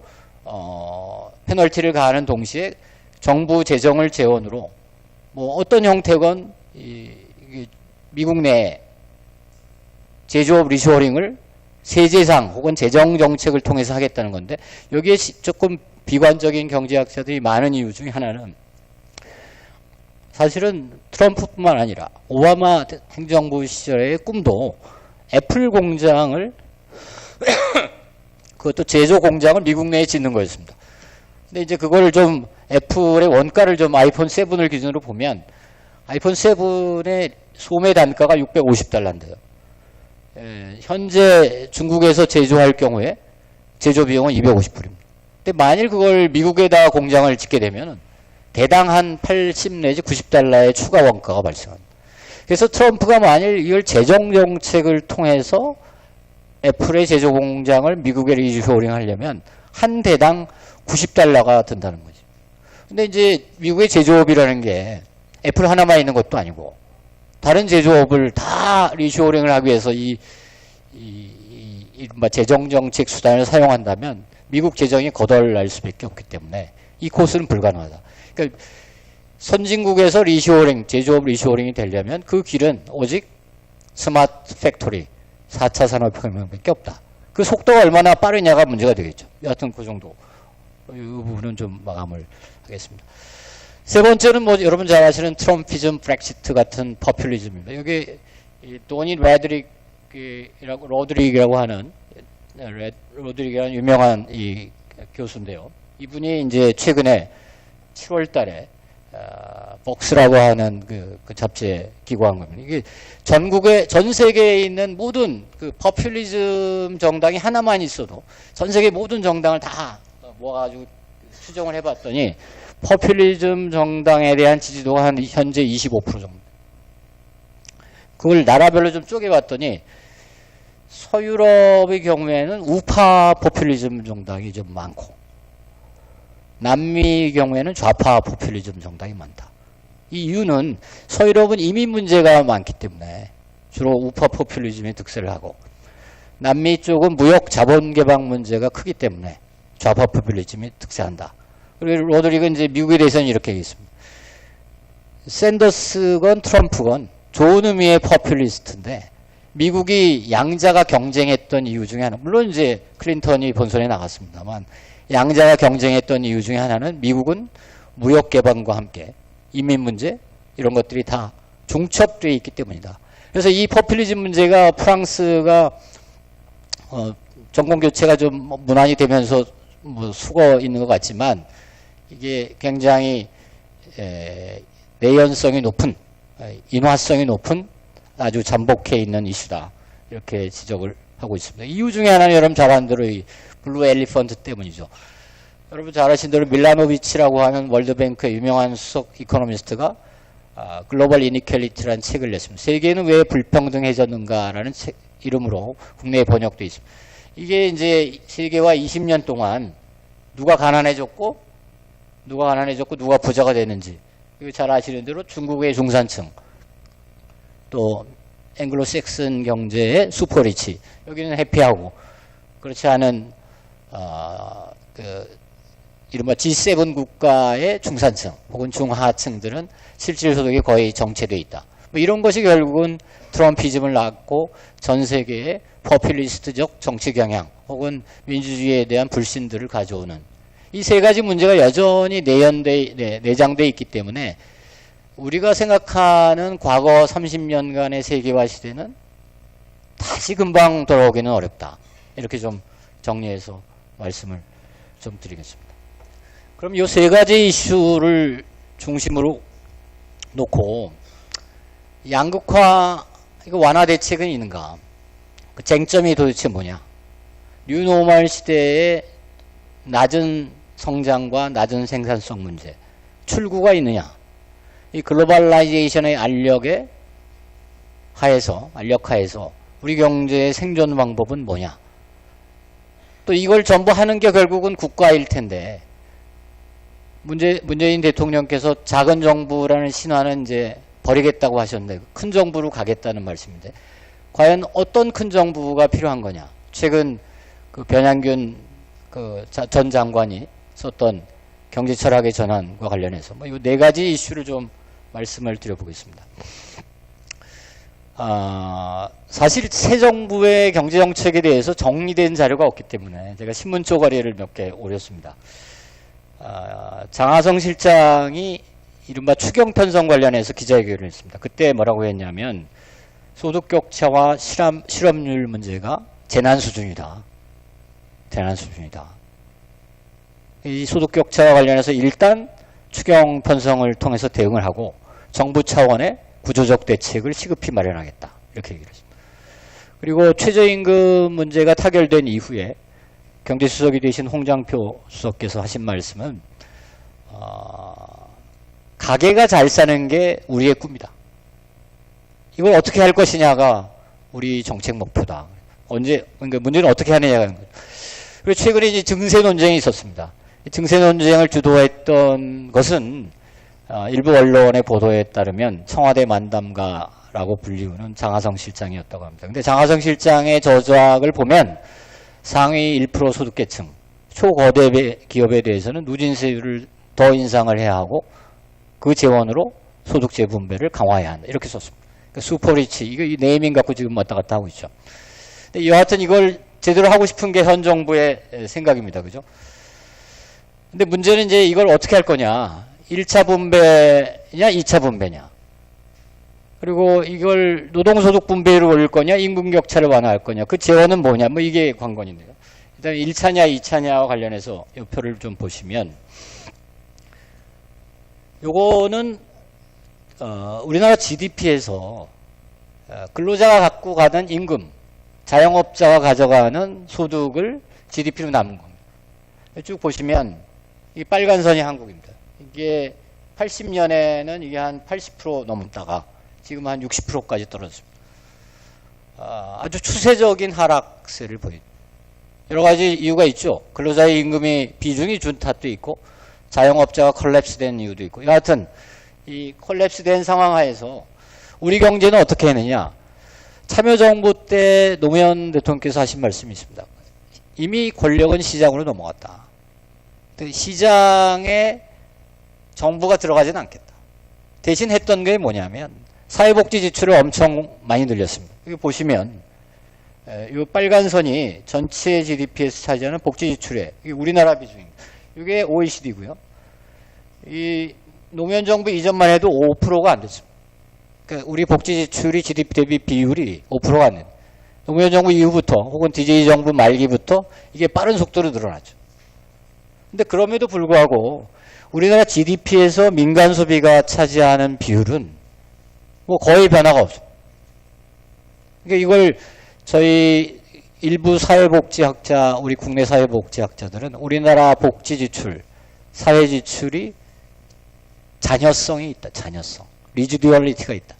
페널티를 가하는 동시에 정부 재정을 재원으로 뭐 어떤 형태건 미국 내 제조업 리쇼어링을 세제상 혹은 재정 정책을 통해서 하겠다는 건데, 여기에 조금 비관적인 경제학자들이 많은 이유 중에 하나는 사실은 트럼프뿐만 아니라 오바마 행정부 시절의 꿈도 애플 공장을 그것도 제조 공장을 미국 내에 짓는 거였습니다. 근데 이제 그걸 좀 애플의 원가를 좀 아이폰 7을 기준으로 보면 아이폰 7의 소매 단가가 $650인데요. 현재 중국에서 제조할 경우에 제조 비용은 $250입니다. 근데 만일 그걸 미국에다 공장을 짓게 되면 대당 한 80 내지 $90의 추가 원가가 발생합니다. 그래서 트럼프가 만일 이걸 재정 정책을 통해서 애플의 제조 공장을 미국에 리쇼어링 하려면 한 대당 $90가 든다는 거죠. 근데 이제 미국의 제조업이라는 게 애플 하나만 있는 것도 아니고 다른 제조업을 다 리쇼어링을 하기 위해서 이른바 재정정책 수단을 사용한다면 미국 재정이 거덜날 수밖에 없기 때문에 이 코스는 불가능하다. 그러니까 선진국에서 리쇼어링, 제조업 리쇼어링이 되려면 그 길은 오직 스마트 팩토리, 4차 산업혁명밖에 없다. 그 속도가 얼마나 빠르냐가 문제가 되겠죠. 여하튼 그 정도. 이 부분은 좀 마감을 하겠습니다. 세 번째는 뭐 여러분 잘 아시는 트럼피즘, 브렉시트 같은 퍼퓰리즘입니다. 여기 도니 로드릭이라고 하는 로드릭이라는 유명한 이 교수인데요. 이분이 이제 최근에 7월 달에 복스라고 하는 그 잡지에 기고한 겁니다. 이게 전 세계에 있는 모든 그 퍼퓰리즘 정당이 하나만 있어도 전 세계 모든 정당을 다 모아가지고 수정을 해봤더니 퍼퓰리즘 정당에 대한 지지도가 한 현재 25% 정도. 그걸 나라별로 좀 쪼개봤더니 서유럽의 경우에는 우파 포퓰리즘 정당이 좀 많고 남미의 경우에는 좌파 포퓰리즘 정당이 많다. 이 이유는 서유럽은 이민 문제가 많기 때문에 주로 우파 포퓰리즘이 득세를 하고 남미 쪽은 무역 자본 개방 문제가 크기 때문에 좌파 포퓰리즘이 득세한다. 그리고 로드릭은 이제 미국에 대해서는 이렇게 얘기했습니다. 샌더스건 트럼프건 좋은 의미의 포퓰리스트인데 미국이 양자가 경쟁했던 이유 중에 하나, 물론 이제 클린턴이 본선에 나갔습니다만 양자가 경쟁했던 이유 중에 하나는 미국은 무역 개방과 함께 이민 문제 이런 것들이 다 중첩되어 있기 때문이다. 그래서 이 포퓰리즘 문제가 프랑스가 정권 교체가 좀 무난히 되면서 뭐 수거 있는 것 같지만 이게 굉장히 내연성이 높은 인화성이 높은 아주 잠복해 있는 이슈다. 이렇게 지적을 하고 있습니다. 이유 중에 하나는 여러분 잘 아는 대로 이 블루 엘리펀트 때문이죠. 여러분 잘 아시는 대로 밀라노비치라고 하는 월드뱅크의 유명한 수석 이코노미스트가 글로벌 이니퀄리티라는 책을 냈습니다. 세계는 왜 불평등해졌는가라는 책 이름으로 국내에 번역되어 있습니다. 이게 이제 세계와 20년 동안 누가 가난해졌고 누가 부자가 됐는지 잘 아시는 대로 중국의 중산층 또 앵글로색슨 경제의 슈퍼리치 여기는 해피하고 그렇지 않은 이른바 G7 국가의 중산층 혹은 중하층들은 실질 소득이 거의 정체되어 있다. 뭐 이런 것이 결국은 트럼피즘을 낳고 전 세계의 포퓰리스트적 정치 경향 혹은 민주주의에 대한 불신들을 가져오는 이 세 가지 문제가 여전히 내장되어 있기 때문에 우리가 생각하는 과거 30년간의 세계화 시대는 다시 금방 돌아오기는 어렵다. 이렇게 좀 정리해서 말씀을 좀 드리겠습니다. 그럼 이 세 가지 이슈를 중심으로 놓고 양극화 이거 완화 대책은 있는가? 그 쟁점이 도대체 뭐냐? 뉴노멀 시대의 낮은 성장과 낮은 생산성 문제, 출구가 있느냐? 이 글로벌라이제이션의 알력 하에서 우리 경제의 생존 방법은 뭐냐? 또 이걸 전부 하는 게 결국은 국가일 텐데 문재인 대통령께서 작은 정부라는 신화는 이제 버리겠다고 하셨는데 큰 정부로 가겠다는 말씀인데 과연 어떤 큰 정부가 필요한 거냐? 최근 그 변양균 전 장관이 썼던 경제 철학의 전환과 관련해서 이 네 가지 이슈를 좀 말씀을 드려보겠습니다. 사실 새 정부의 경제 정책에 대해서 정리된 자료가 없기 때문에 제가 신문 쪼가리를 몇 개 오렸습니다. 장하성 실장이 이른바 추경 편성 관련해서 기자회견을 했습니다. 그때 뭐라고 했냐면 소득 격차와 실업률 문제가 재난 수준이다. 재난 수준이다. 이 소득 격차와 관련해서 일단 추경 편성을 통해서 대응을 하고 정부 차원의 구조적 대책을 시급히 마련하겠다. 이렇게 얘기를 했습니다. 그리고 최저임금 문제가 타결된 이후에 경제수석이 되신 홍장표 수석께서 하신 말씀은 가게가 잘 사는 게 우리의 꿈이다. 이걸 어떻게 할 것이냐가 우리 정책 목표다. 그러니까 문제는 어떻게 하느냐가 하는 거죠. 그리고 최근에 이제 증세 논쟁이 있었습니다. 증세 논쟁을 주도했던 것은 일부 언론의 보도에 따르면 청와대 만담가라고 불리우는 장하성 실장이었다고 합니다. 근데 장하성 실장의 저작을 보면 상위 1% 소득계층, 초거대 기업에 대해서는 누진세율을 더 인상을 해야 하고 그 재원으로 소득재 분배를 강화해야 한다. 이렇게 썼습니다. 그러니까 슈퍼리치, 이거 이 네이밍 갖고 지금 왔다 갔다 하고 있죠. 근데 여하튼 이걸 제대로 하고 싶은 게 현 정부의 생각입니다. 그죠? 근데 문제는 이제 이걸 어떻게 할 거냐. 1차 분배냐, 2차 분배냐. 그리고 이걸 노동소득 분배로 올릴 거냐, 임금격차를 완화할 거냐. 그 재원은 뭐냐. 뭐 이게 관건인데요. 일단 1차냐, 2차냐와 관련해서 이 표를 좀 보시면 요거는 우리나라 GDP에서 근로자가 갖고 가는 임금, 자영업자가 가져가는 소득을 GDP로 남은 겁니다. 쭉 보시면 이 빨간 선이 한국입니다. 이게 80년에는 이게 한 80% 넘다가 지금 한 60%까지 떨어졌습니다. 아주 추세적인 하락세를 보입니다. 여러 가지 이유가 있죠. 근로자의 임금이 비중이 준 탓도 있고 자영업자가 콜랩스된 이유도 있고 여하튼 이 콜랩스된 상황 하에서 우리 경제는 어떻게 했느냐. 참여정부 때 노무현 대통령께서 하신 말씀이 있습니다. 이미 권력은 시장으로 넘어갔다. 시장에 정부가 들어가지는 않겠다. 대신 했던 게 뭐냐면 사회복지 지출을 엄청 많이 늘렸습니다. 여기 보시면 이 빨간 선이 전체 GDP에서 차지하는 복지 지출의 우리나라 비중입니다. 이게 OECD고요. 이 노무현 정부 이전만 해도 5%가 안 됐습니다. 그러니까 우리 복지 지출이 GDP 대비 비율이 5%가 안 됩니다. 노무현 정부 이후부터 혹은 DJ 정부 말기부터 이게 빠른 속도로 늘어났죠. 근데 그럼에도 불구하고 우리나라 GDP에서 민간 소비가 차지하는 비율은 뭐 거의 변화가 없습니다. 그러니까 이걸 저희 일부 사회복지학자, 우리 국내 사회복지학자들은 우리나라 복지 지출, 사회 지출이 잔여성이 있다. 잔여성. 리지듀얼리티가 있다.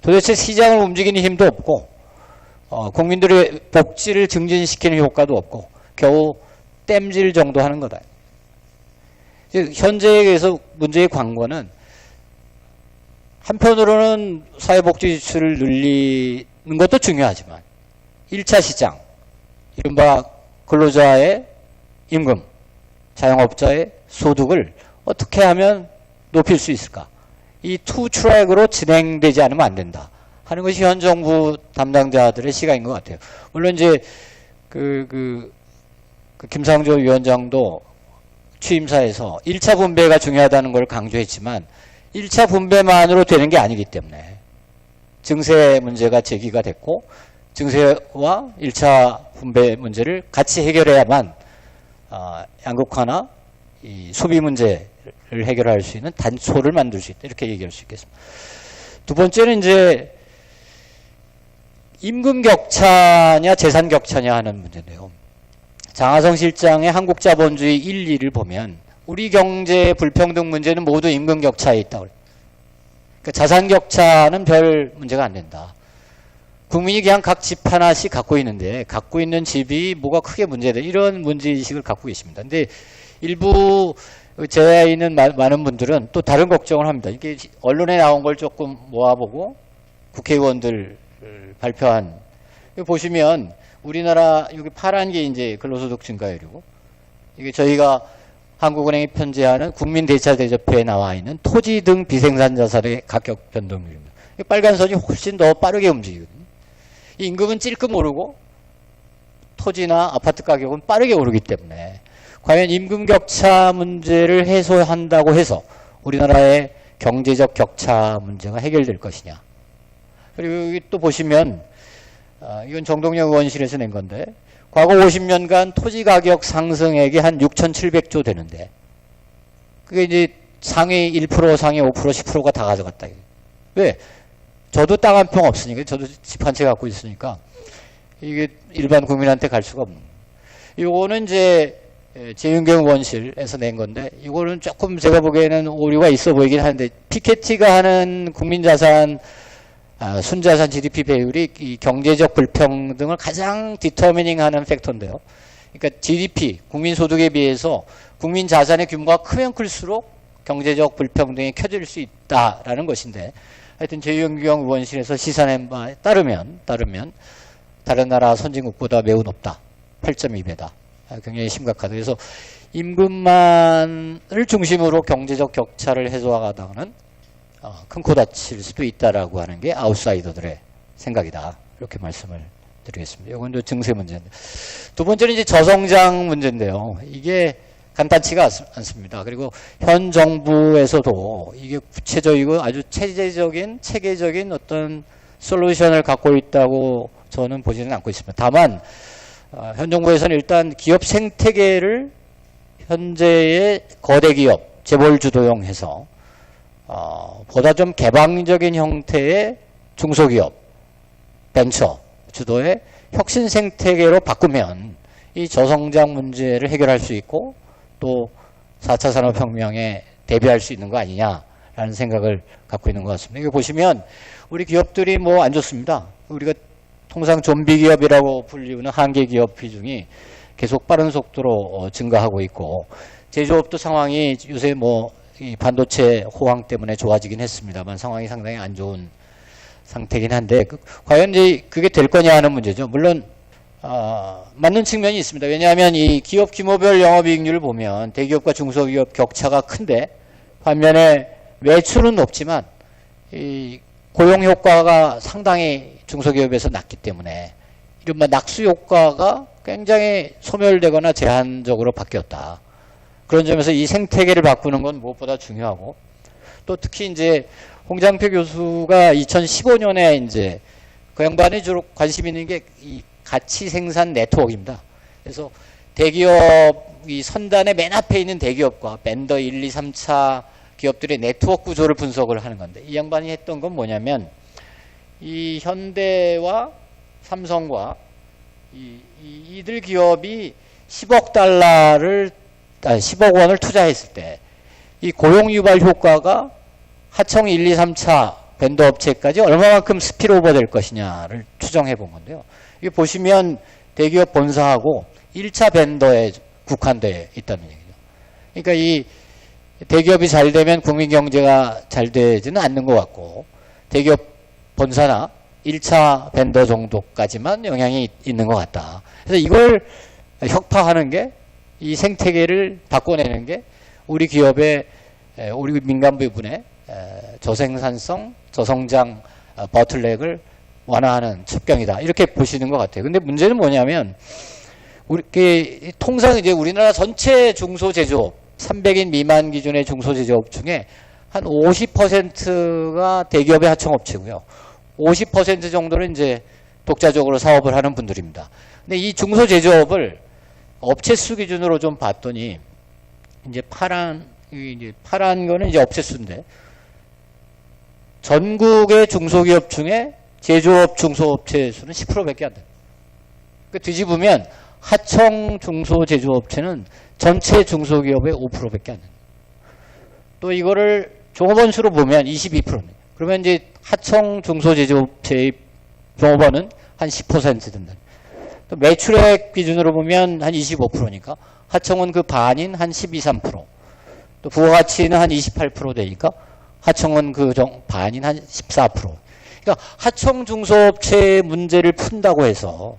도대체 시장을 움직이는 힘도 없고 국민들의 복지를 증진시키는 효과도 없고 겨우 땜질 정도 하는 거다. 현재에서 문제의 관건은 한편으로는 사회복지 지출을 늘리는 것도 중요하지만 1차 시장, 이른바 근로자의 임금, 자영업자의 소득을 어떻게 하면 높일 수 있을까? 이 투 트랙으로 진행되지 않으면 안 된다 하는 것이 현 정부 담당자들의 시각인 것 같아요. 물론 이제 김상조 위원장도 취임사에서 1차 분배가 중요하다는 걸 강조했지만 1차 분배만으로 되는 게 아니기 때문에 증세 문제가 제기가 됐고 증세와 1차 분배 문제를 같이 해결해야만 양극화나 이 소비 문제를 해결할 수 있는 단초를 만들 수 있다. 이렇게 얘기할 수 있겠습니다. 두 번째는 이제 임금 격차냐 재산 격차냐 하는 문제인데요. 장하성 실장의 한국자본주의 1, 2를 보면 우리 경제의 불평등 문제는 모두 임금 격차에 있다고. 그러니까 자산 격차는 별 문제가 안 된다. 국민이 그냥 각 집 하나씩 갖고 있는데 갖고 있는 집이 뭐가 크게 문제다. 이런 문제의식을 갖고 계십니다. 근데 일부 제외에 있는 많은 분들은 또 다른 걱정을 합니다. 이게 언론에 나온 걸 조금 모아보고 국회의원들 발표한 보시면 우리나라 여기 파란 게 이제 근로소득 증가율이고, 이게 저희가 한국은행이 편제하는 국민대차대조표에 나와 있는 토지 등 비생산 자산의 가격 변동률입니다. 이 빨간 선이 훨씬 더 빠르게 움직이거든요. 이 임금은 찔끔 오르고 토지나 아파트 가격은 빠르게 오르기 때문에 과연 임금 격차 문제를 해소한다고 해서 우리나라의 경제적 격차 문제가 해결될 것이냐. 그리고 여기 또 보시면 이건 정동영 의원실에서 낸 건데, 과거 50년간 토지 가격 상승액이 한 6,700조 되는데, 그게 이제 상위 1%, 상위 5%, 10%가 다 가져갔다. 왜? 저도 땅 한 평 없으니까, 저도 집 한 채 갖고 있으니까, 이게 일반 국민한테 갈 수가 없는 거예요. 요거는 이제 재윤경 의원실에서 낸 건데, 이거는 조금 제가 보기에는 오류가 있어 보이긴 하는데, 피케티가 하는 국민자산, 순자산 GDP 배율이 이 경제적 불평등을 가장 디터미닝하는 팩터인데요. 그러니까 GDP, 국민소득에 비해서 국민 자산의 규모가 크면 클수록 경제적 불평등이 커질 수 있다라는 것인데, 하여튼 재윤경 의원실에서 시사낸 바에 따르면 다른 나라 선진국보다 매우 높다. 8.2배다. 굉장히 심각하다. 그래서 임금만을 중심으로 경제적 격차를 해소하다가는 큰 코 다칠 수도 있다라고 하는 게 아웃사이더들의 생각이다. 이렇게 말씀을 드리겠습니다. 이건 또 증세 문제인데. 두 번째는 이제 저성장 문제인데요. 이게 간단치가 않습니다. 그리고 현 정부에서도 이게 구체적이고 아주 체계적인 어떤 솔루션을 갖고 있다고 저는 보지는 않고 있습니다. 다만 현 정부에서는 일단 기업 생태계를 현재의 거대 기업, 재벌 주도형해서 보다 좀 개방적인 형태의 중소기업, 벤처 주도의 혁신 생태계로 바꾸면 이 저성장 문제를 해결할 수 있고 또 4차 산업혁명에 대비할 수 있는 거 아니냐라는 생각을 갖고 있는 것 같습니다. 이거 보시면 우리 기업들이 뭐 안 좋습니다. 우리가 통상 좀비 기업이라고 불리우는 한계 기업 비중이 계속 빠른 속도로 증가하고 있고, 제조업도 상황이 요새 뭐 이 반도체 호황 때문에 좋아지긴 했습니다만 상황이 상당히 안 좋은 상태긴 한데, 과연 이제 그게 될 거냐 하는 문제죠. 물론 맞는 측면이 있습니다. 왜냐하면 이 기업 규모별 영업이익률을 보면 대기업과 중소기업 격차가 큰데, 반면에 매출은 높지만 이 고용 효과가 상당히 중소기업에서 낮기 때문에 이른바 낙수 효과가 굉장히 소멸되거나 제한적으로 바뀌었다. 그런 점에서 이 생태계를 바꾸는 건 무엇보다 중요하고, 또 특히 이제 홍장표 교수가 2015년에 이제 그 양반이 주로 관심 있는 게 이 가치 생산 네트워크입니다. 그래서 대기업 이 선단의 맨 앞에 있는 대기업과 벤더 1, 2, 3차 기업들의 네트워크 구조를 분석을 하는 건데, 이 양반이 했던 건 뭐냐면 이 현대와 삼성과 이들 기업이 10억 원을 투자했을 때 이 고용 유발 효과가 하청 1, 2, 3차 벤더 업체까지 얼마만큼 스피로버 될 것이냐를 추정해 본 건데요. 이게 보시면 대기업 본사하고 1차 벤더에 국한되어 있다는 얘기죠. 그러니까 이 대기업이 잘 되면 국민 경제가 잘 되지는 않는 것 같고, 대기업 본사나 1차 벤더 정도까지만 영향이 있는 것 같다. 그래서 이걸 혁파하는 게, 이 생태계를 바꿔내는 게 우리 기업의, 우리 민간 부분의 저생산성, 저성장 버틀렉을 완화하는 첩경이다. 이렇게 보시는 것 같아요. 근데 문제는 뭐냐면, 통상 이제 우리나라 전체 중소제조업, 300인 미만 기준의 중소제조업 중에 한 50%가 대기업의 하청업체고요. 50% 정도는 이제 독자적으로 사업을 하는 분들입니다. 근데 이 중소제조업을 업체 수 기준으로 좀 봤더니, 이제 파란 거는 이제 업체 수인데, 전국의 중소기업 중에 제조업 중소업체 수는 10%밖에 안 돼요. 그 뒤집으면 하청 중소제조업체는 전체 중소기업의 5%밖에 안 돼요. 또 이거를 종업원 수로 보면 22%. 그러면 이제 하청 중소제조업체의 종업원은 한 10% 된다. 또 매출액 기준으로 보면 한 25%니까 하청은 그 반인 한 12, 3%. 또 부가가치는 한 28% 되니까 하청은 그 반인 한 14%. 그러니까 하청 중소업체의 문제를 푼다고 해서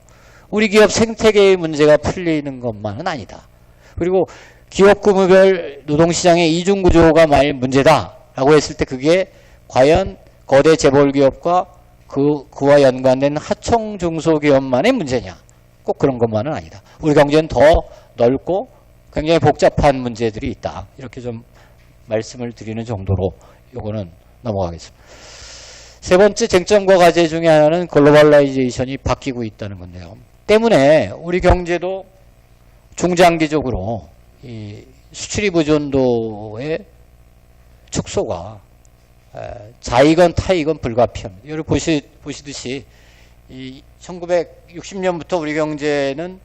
우리 기업 생태계의 문제가 풀리는 것만은 아니다. 그리고 기업 규모별 노동시장의 이중구조가 만일 문제다라고 했을 때 그게 과연 거대 재벌기업과 그와 연관된 하청 중소기업만의 문제냐? 꼭 그런 것만은 아니다. 우리 경제는 더 넓고 굉장히 복잡한 문제들이 있다. 이렇게 좀 말씀을 드리는 정도로 요거는 넘어가겠습니다. 세 번째 쟁점과 과제 중에 하나는 글로벌라이제이션이 바뀌고 있다는 건데요. 때문에 우리 경제도 중장기적으로 이 수출입 의존도의 축소가 자이건 타이건 불가피합니다. 여러분 보시듯이 이 1960년부터 우리 경제는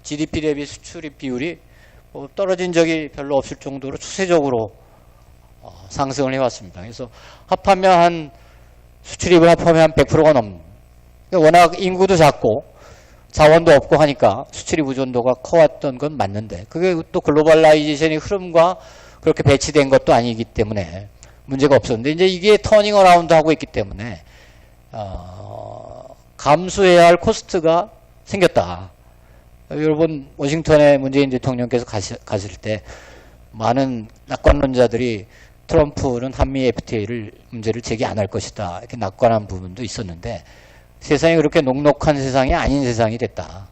GDP 대비 수출입 비율이 떨어진 적이 별로 없을 정도로 추세적으로 상승을 해왔습니다. 그래서 수출입을 합하면 한 100%가 넘는. 워낙 인구도 작고 자원도 없고 하니까 수출입 의존도가 커왔던 건 맞는데 그게 또 글로벌라이제이션의 흐름과 그렇게 배치된 것도 아니기 때문에 문제가 없었는데 이제 이게 터닝 어라운드 하고 있기 때문에 감수해야 할 코스트가 생겼다. 여러분 워싱턴에 문재인 대통령께서 가실 때 많은 낙관론자들이 트럼프는 한미 FTA를 문제를 제기 안 할 것이다 이렇게 낙관한 부분도 있었는데 세상이 그렇게 녹록한 세상이 아닌 세상이 됐다.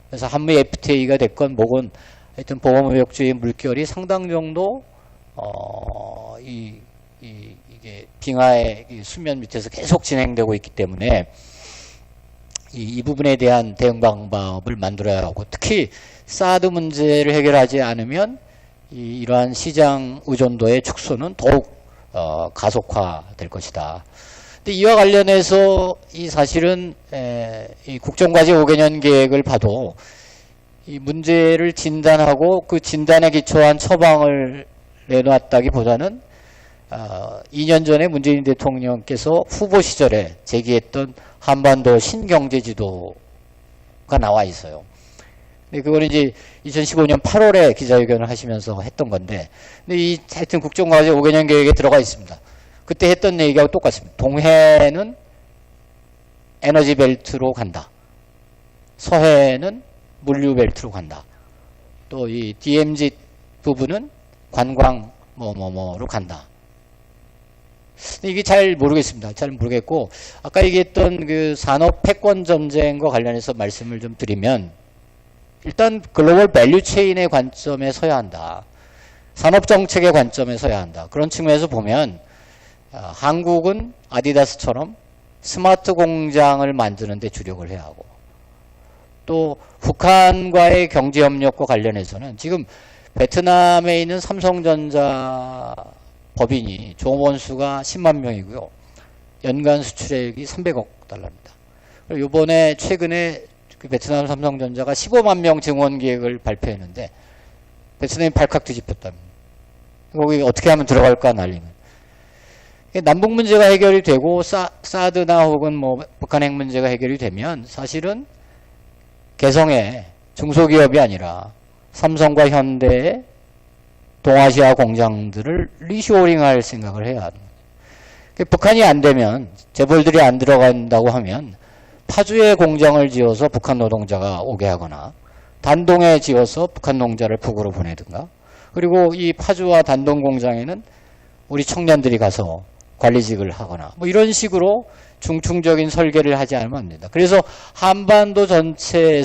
그래서 한미 FTA가 됐건 뭐건 하여튼 보호무역주의 물결이 상당 정도 이게 빙하의 수면 밑에서 계속 진행되고 있기 때문에 이 부분에 대한 대응 방법을 만들어야 하고 특히 사드 문제를 해결하지 않으면 이러한 시장 의존도의 축소는 더욱 가속화될 것이다. 근데 이와 관련해서 이 사실은 이 국정과제 5개년 계획을 봐도 이 문제를 진단하고 그 진단에 기초한 처방을 내놨다기보다는 2년 전에 문재인 대통령께서 후보 시절에 제기했던 한반도 신경제지도가 나와 있어요. 근데 그거는 이제 2015년 8월에 기자회견을 하시면서 했던 건데, 근데 하여튼 국정과제 5개년 계획에 들어가 있습니다. 그때 했던 얘기하고 똑같습니다. 동해는 에너지 벨트로 간다. 서해는 물류 벨트로 간다. 또 이 DMZ 부분은 관광 뭐로 간다. 이게 잘 모르겠습니다. 잘 모르겠고 아까 얘기했던 그 산업 패권 전쟁과 관련해서 말씀을 좀 드리면 일단 글로벌 밸류 체인의 관점에 서야 한다. 산업 정책의 관점에 서야 한다. 그런 측면에서 보면 한국은 아디다스처럼 스마트 공장을 만드는 데 주력을 해야 하고 또 북한과의 경제 협력과 관련해서는 지금 베트남에 있는 삼성전자 법인이 종업원수가 10만 명이고요. 연간 수출액이 300억 달러입니다. 이번에 최근에 그 베트남 삼성전자가 15만 명 증원 계획을 발표했는데 베트남이 발칵 뒤집혔답니다. 거기 어떻게 하면 들어갈까 난리는. 남북 문제가 해결이 되고 사드나 혹은 뭐 북한 핵 문제가 해결이 되면 사실은 개성의 중소기업이 아니라 삼성과 현대의 동아시아 공장들을 리쇼링할 생각을 해야 합니다. 북한이 안 되면 재벌들이 안 들어간다고 하면 파주에 공장을 지어서 북한 노동자가 오게 하거나 단동에 지어서 북한 농자를 북으로 보내든가 그리고 이 파주와 단동 공장에는 우리 청년들이 가서 관리직을 하거나 뭐 이런 식으로 중충적인 설계를 하지 않으면 안 된다. 그래서 한반도 전체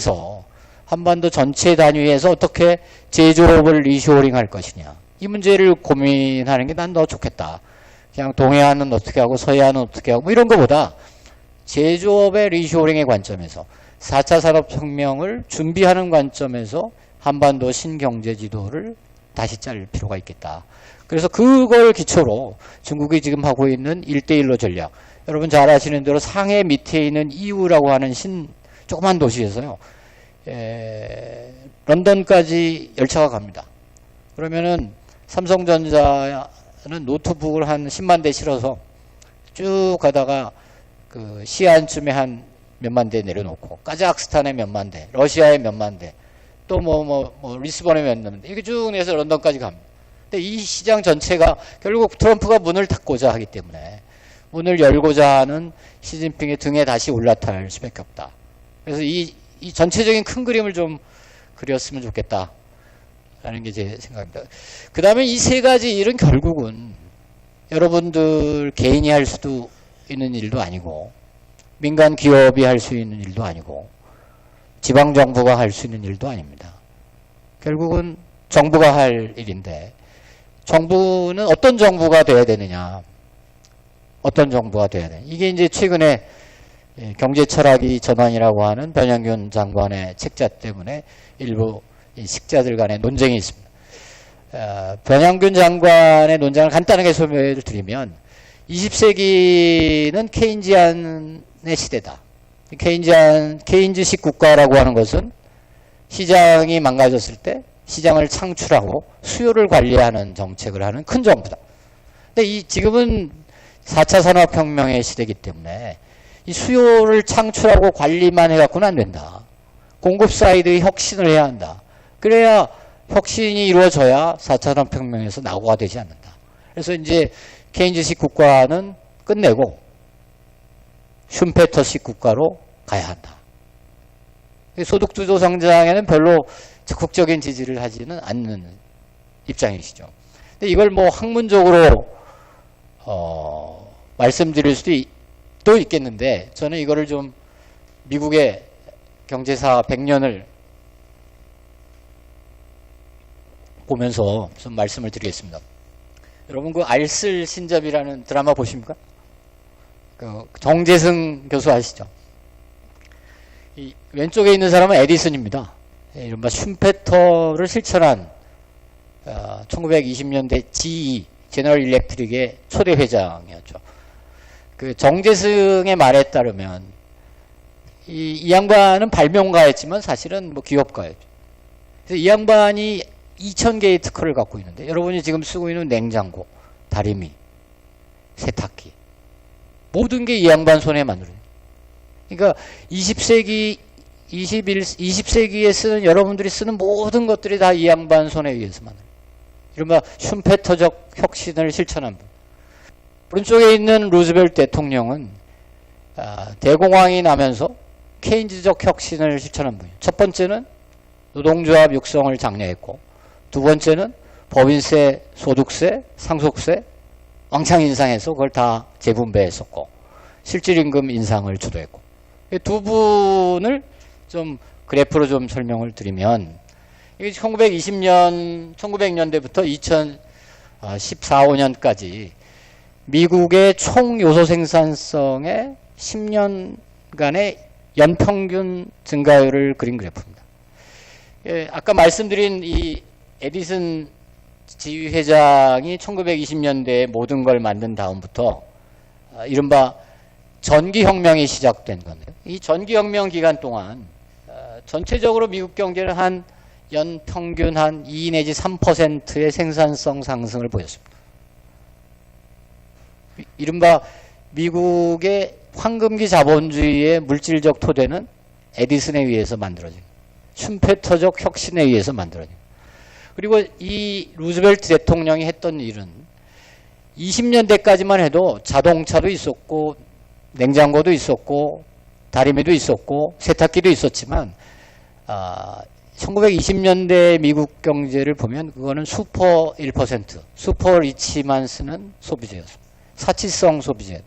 단위에서 어떻게 제조업을 리쇼링 할 것이냐. 이 문제를 고민하는 게 난 더 좋겠다. 그냥 동해안은 어떻게 하고 서해안은 어떻게 하고 뭐 이런 것보다 제조업의 리쇼링의 관점에서 4차 산업혁명을 준비하는 관점에서 한반도 신경제 지도를 다시 짤 필요가 있겠다. 그래서 그걸 기초로 중국이 지금 하고 있는 1대1로 전략. 여러분 잘 아시는 대로 상해 밑에 있는 이우라고 하는 조그만 도시에서요. 런던까지 열차가 갑니다. 그러면은 삼성전자는 노트북을 한 10만 대 실어서 쭉 가다가 그 시안쯤에 한 몇만 대 내려놓고 카자흐스탄에 몇만 대, 러시아에 몇만 대, 또 리스본에 몇만 대 이렇게 쭉 내서 런던까지 갑니다. 근데 이 시장 전체가 결국 트럼프가 문을 닫고자 하기 때문에 문을 열고자 하는 시진핑의 등에 다시 올라탈 수밖에 없다. 그래서 이 이 전체적인 큰 그림을 좀 그렸으면 좋겠다라는 게 제 생각입니다. 그 다음에 이 세 가지 일은 결국은 여러분들 개인이 할 수도 있는 일도 아니고 민간 기업이 할 수 있는 일도 아니고 지방정부가 할 수 있는 일도 아닙니다. 결국은 정부가 할 일인데 정부는 어떤 정부가 돼야 되느냐, 어떤 정부가 돼야 되느냐. 이게 이제 최근에 경제 철학이 전환이라고 하는 변양균 장관의 책자 때문에 일부 식자들 간의 논쟁이 있습니다. 변양균 장관의 논쟁을 간단하게 설명을 드리면 20세기는 케인지안의 시대다. 케인즈식 국가라고 하는 것은 시장이 망가졌을 때 시장을 창출하고 수요를 관리하는 정책을 하는 큰 정부다. 근데 지금은 4차 산업혁명의 시대이기 때문에 이 수요를 창출하고 관리만 해갖고는 안 된다. 공급 사이드의 혁신을 해야 한다. 그래야 혁신이 이루어져야 4차 산업혁명에서 낙오가 되지 않는다. 그래서 이제 케인즈식 국가는 끝내고 슈페터식 국가로 가야 한다. 소득주도 성장에는 별로 적극적인 지지를 하지는 않는 입장이시죠. 근데 이걸 뭐 학문적으로 말씀드릴 수도 또 있겠는데 저는 이거를 좀 미국의 경제사 100년을 보면서 좀 말씀을 드리겠습니다. 여러분 그 알쓸 신잡이라는 드라마 보십니까? 그 정재승 교수 아시죠? 이 왼쪽에 있는 사람은 에디슨입니다. 이른바 슈페터를 실천한 1920년대 GE 제너럴 일렉트릭의 초대 회장이었죠. 그 정재승의 말에 따르면 이 양반은 발명가였지만 사실은 뭐 기업가였죠. 그래서 이 양반이 2000개의 특허를 갖고 있는데 여러분이 지금 쓰고 있는 냉장고, 다리미, 세탁기 모든 게 이 양반 손에 만들어요. 그러니까 20세기에 쓰는 여러분들이 쓰는 모든 것들이 다 이 양반 손에 의해서 만들어요. 이른바 슈페터적 혁신을 실천한 분. 오른쪽에 있는 루즈벨트 대통령은 대공황이 나면서 케인즈적 혁신을 실천한 분이에요. 첫 번째는 노동조합 육성을 장려했고 두 번째는 법인세, 소득세, 상속세 왕창 인상해서 그걸 다 재분배했었고 실질임금 인상을 주도했고 두 분을 좀 그래프로 좀 설명을 드리면 이게 1920년대부터 2014, 15년까지 미국의 총 요소 생산성의 10년간의 연평균 증가율을 그린 그래프입니다. 아까 말씀드린 이 에디슨 지휘회장이 1920년대에 모든 걸 만든 다음부터 이른바 전기혁명이 시작된 건데요. 이 전기혁명 기간 동안 전체적으로 미국 경제는 한 연평균 한 2 내지 3%의 생산성 상승을 보였습니다. 이른바 미국의 황금기 자본주의의 물질적 토대는 에디슨에 의해서 만들어진 슈페터적 혁신에 의해서 만들어진 그리고 이 루즈벨트 대통령이 했던 일은 20년대까지만 해도 자동차도 있었고 냉장고도 있었고 다리미도 있었고 세탁기도 있었지만 1920년대 미국 경제를 보면 그거는 슈퍼 1%, 슈퍼 리치만 쓰는 소비재였습니다. 사치성 소비재.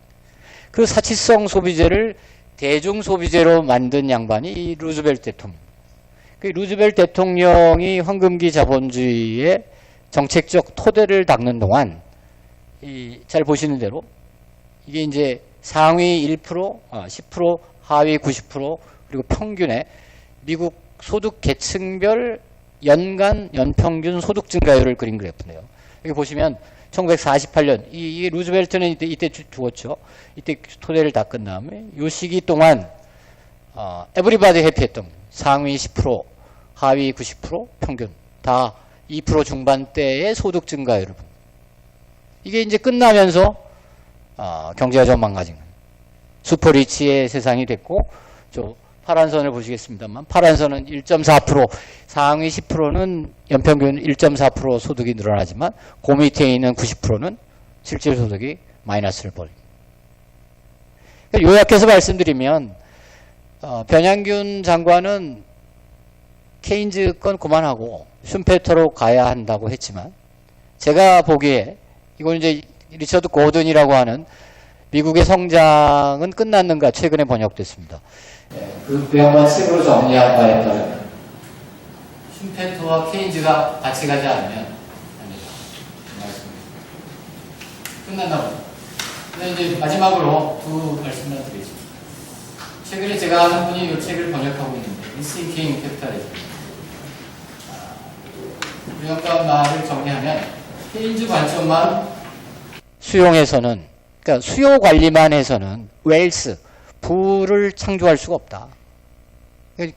그 사치성 소비재를 대중 소비재로 만든 양반이 이 루즈벨트 대통령. 그 루즈벨트 대통령이 황금기 자본주의의 정책적 토대를 닦는 동안 잘 보시는 대로 이게 이제 상위 1%, 10%, 하위 90% 그리고 평균의 미국 소득 계층별 연간 연평균 소득 증가율을 그린 그래프인데요. 여기 보시면 1948년 이 루즈벨트는 이때 죽었죠. 이때 토대를 닦은 다음에 이 시기 동안 에브리바디 해피했던 상위 10%, 하위 90%, 평균 다 2% 중반대의 소득 증가율을 봅니다. 이게 이제 끝나면서 경제가 좀 망가진 거예요. 슈퍼리치의 세상이 됐고 저 파란 선을 보시겠습니다만 파란 선은 1.4% 상위 10%는 연평균 1.4% 소득이 늘어나지만 그 밑에 있는 90%는 실질 소득이 마이너스를 벌입니다. 요약해서 말씀드리면 변양균 장관은 케인즈 건 그만하고 슈페터로 가야 한다고 했지만 제가 보기에 이건 이제 리처드 고든이라고 하는 미국의 성장은 끝났는가 최근에 번역됐습니다. 그 양반 책으로 정리한 바에 따르면 슈페터와 케인즈가 같이 가지 않으면 합니다. 끝났나 보다. 근데 이제 마지막으로 두 말씀만 드리겠습니다. 최근에 제가 아는 분이 이 책을 번역하고 있는데 Thinking Capitalism. 우리 아까 말을 정리하면 케인즈 관점만 수용해서는, 그러니까 수요 관리만 해서는 웨일스, 부를 창조할 수가 없다.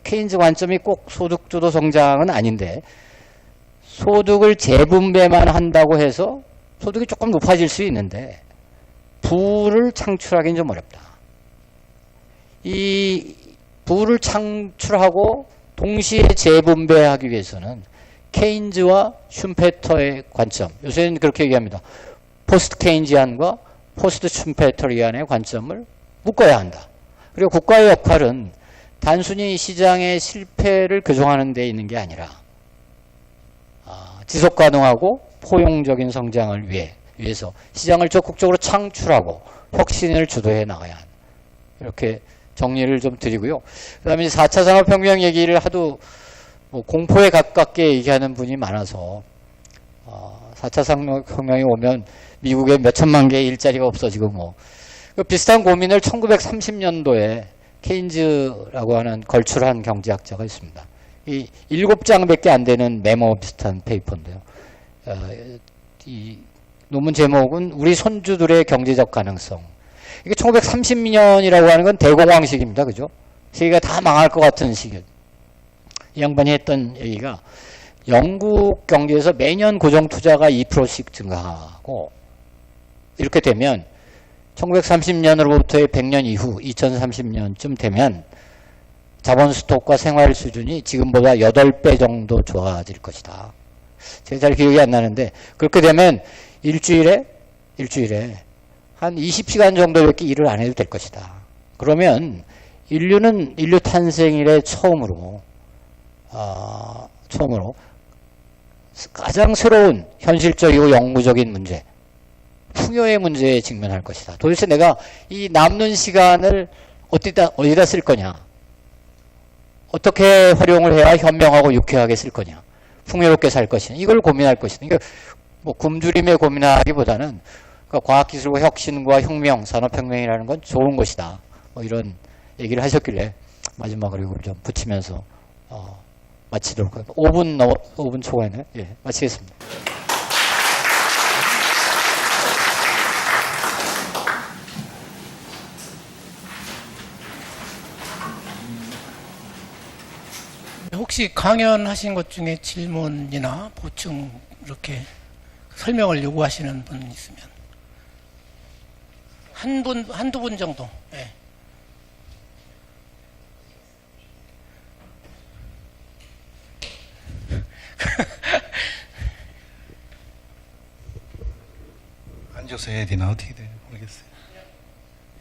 케인즈 관점이 꼭 소득주도 성장은 아닌데 소득을 재분배만 한다고 해서 소득이 조금 높아질 수 있는데 부를 창출하기는 좀 어렵다. 이 부를 창출하고 동시에 재분배하기 위해서는 케인즈와 슈페터의 관점, 요새는 그렇게 얘기합니다. 포스트 케인지안과 포스트 슈페터리안의 관점을 묶어야 한다. 그리고 국가의 역할은 단순히 시장의 실패를 교정하는 데 있는 게 아니라 지속 가능하고 포용적인 성장을 위해서 시장을 적극적으로 창출하고 혁신을 주도해 나가야 한다. 이렇게 정리를 좀 드리고요. 그 다음에 4차 산업혁명 얘기를 하도 공포에 가깝게 얘기하는 분이 많아서 4차 산업혁명이 오면 미국에 몇 천만 개의 일자리가 없어지고 그 비슷한 고민을 1930년도에 케인즈라고 하는 걸출한 경제학자가 있습니다. 이 7장밖에 안 되는 메모 비슷한 페이퍼인데요. 이 논문 제목은 우리 손주들의 경제적 가능성. 이게 1930년이라고 하는 건 대공황식입니다. 그죠? 세계가 다 망할 것 같은 시기. 이 양반이 했던 얘기가 영국 경제에서 매년 고정 투자가 2%씩 증가하고 이렇게 되면 1930년으로부터의 100년 이후 2030년쯤 되면 자본 스톡과 생활 수준이 지금보다 8배 정도 좋아질 것이다. 제가 잘 기억이 안 나는데 그렇게 되면 일주일에 한 20시간 정도밖에 일을 안 해도 될 것이다. 그러면 인류 탄생 이래 처음으로 가장 새로운 현실적이고 영구적인 문제, 풍요의 문제에 직면할 것이다. 도대체 내가 이 남는 시간을 어디다 쓸 거냐? 어떻게 활용을 해야 현명하고 유쾌하게 쓸 거냐? 풍요롭게 살 것이냐? 이걸 고민할 것이다. 그러니까 굶주림에 고민하기보다는 그러니까 과학기술과 혁신과 혁명, 산업혁명이라는 건 좋은 것이다. 이런 얘기를 하셨길래 마지막으로 좀 붙이면서 마치도록 하겠습니다. 5분 초과했나요? 예, 마치겠습니다. 혹시 강연하신 것 중에 질문이나 보충 이렇게 설명을 요구하시는 분 있으면 한두 분 정도. 네. 앉아서 해야 되나 어떻게 되나 모르겠어요.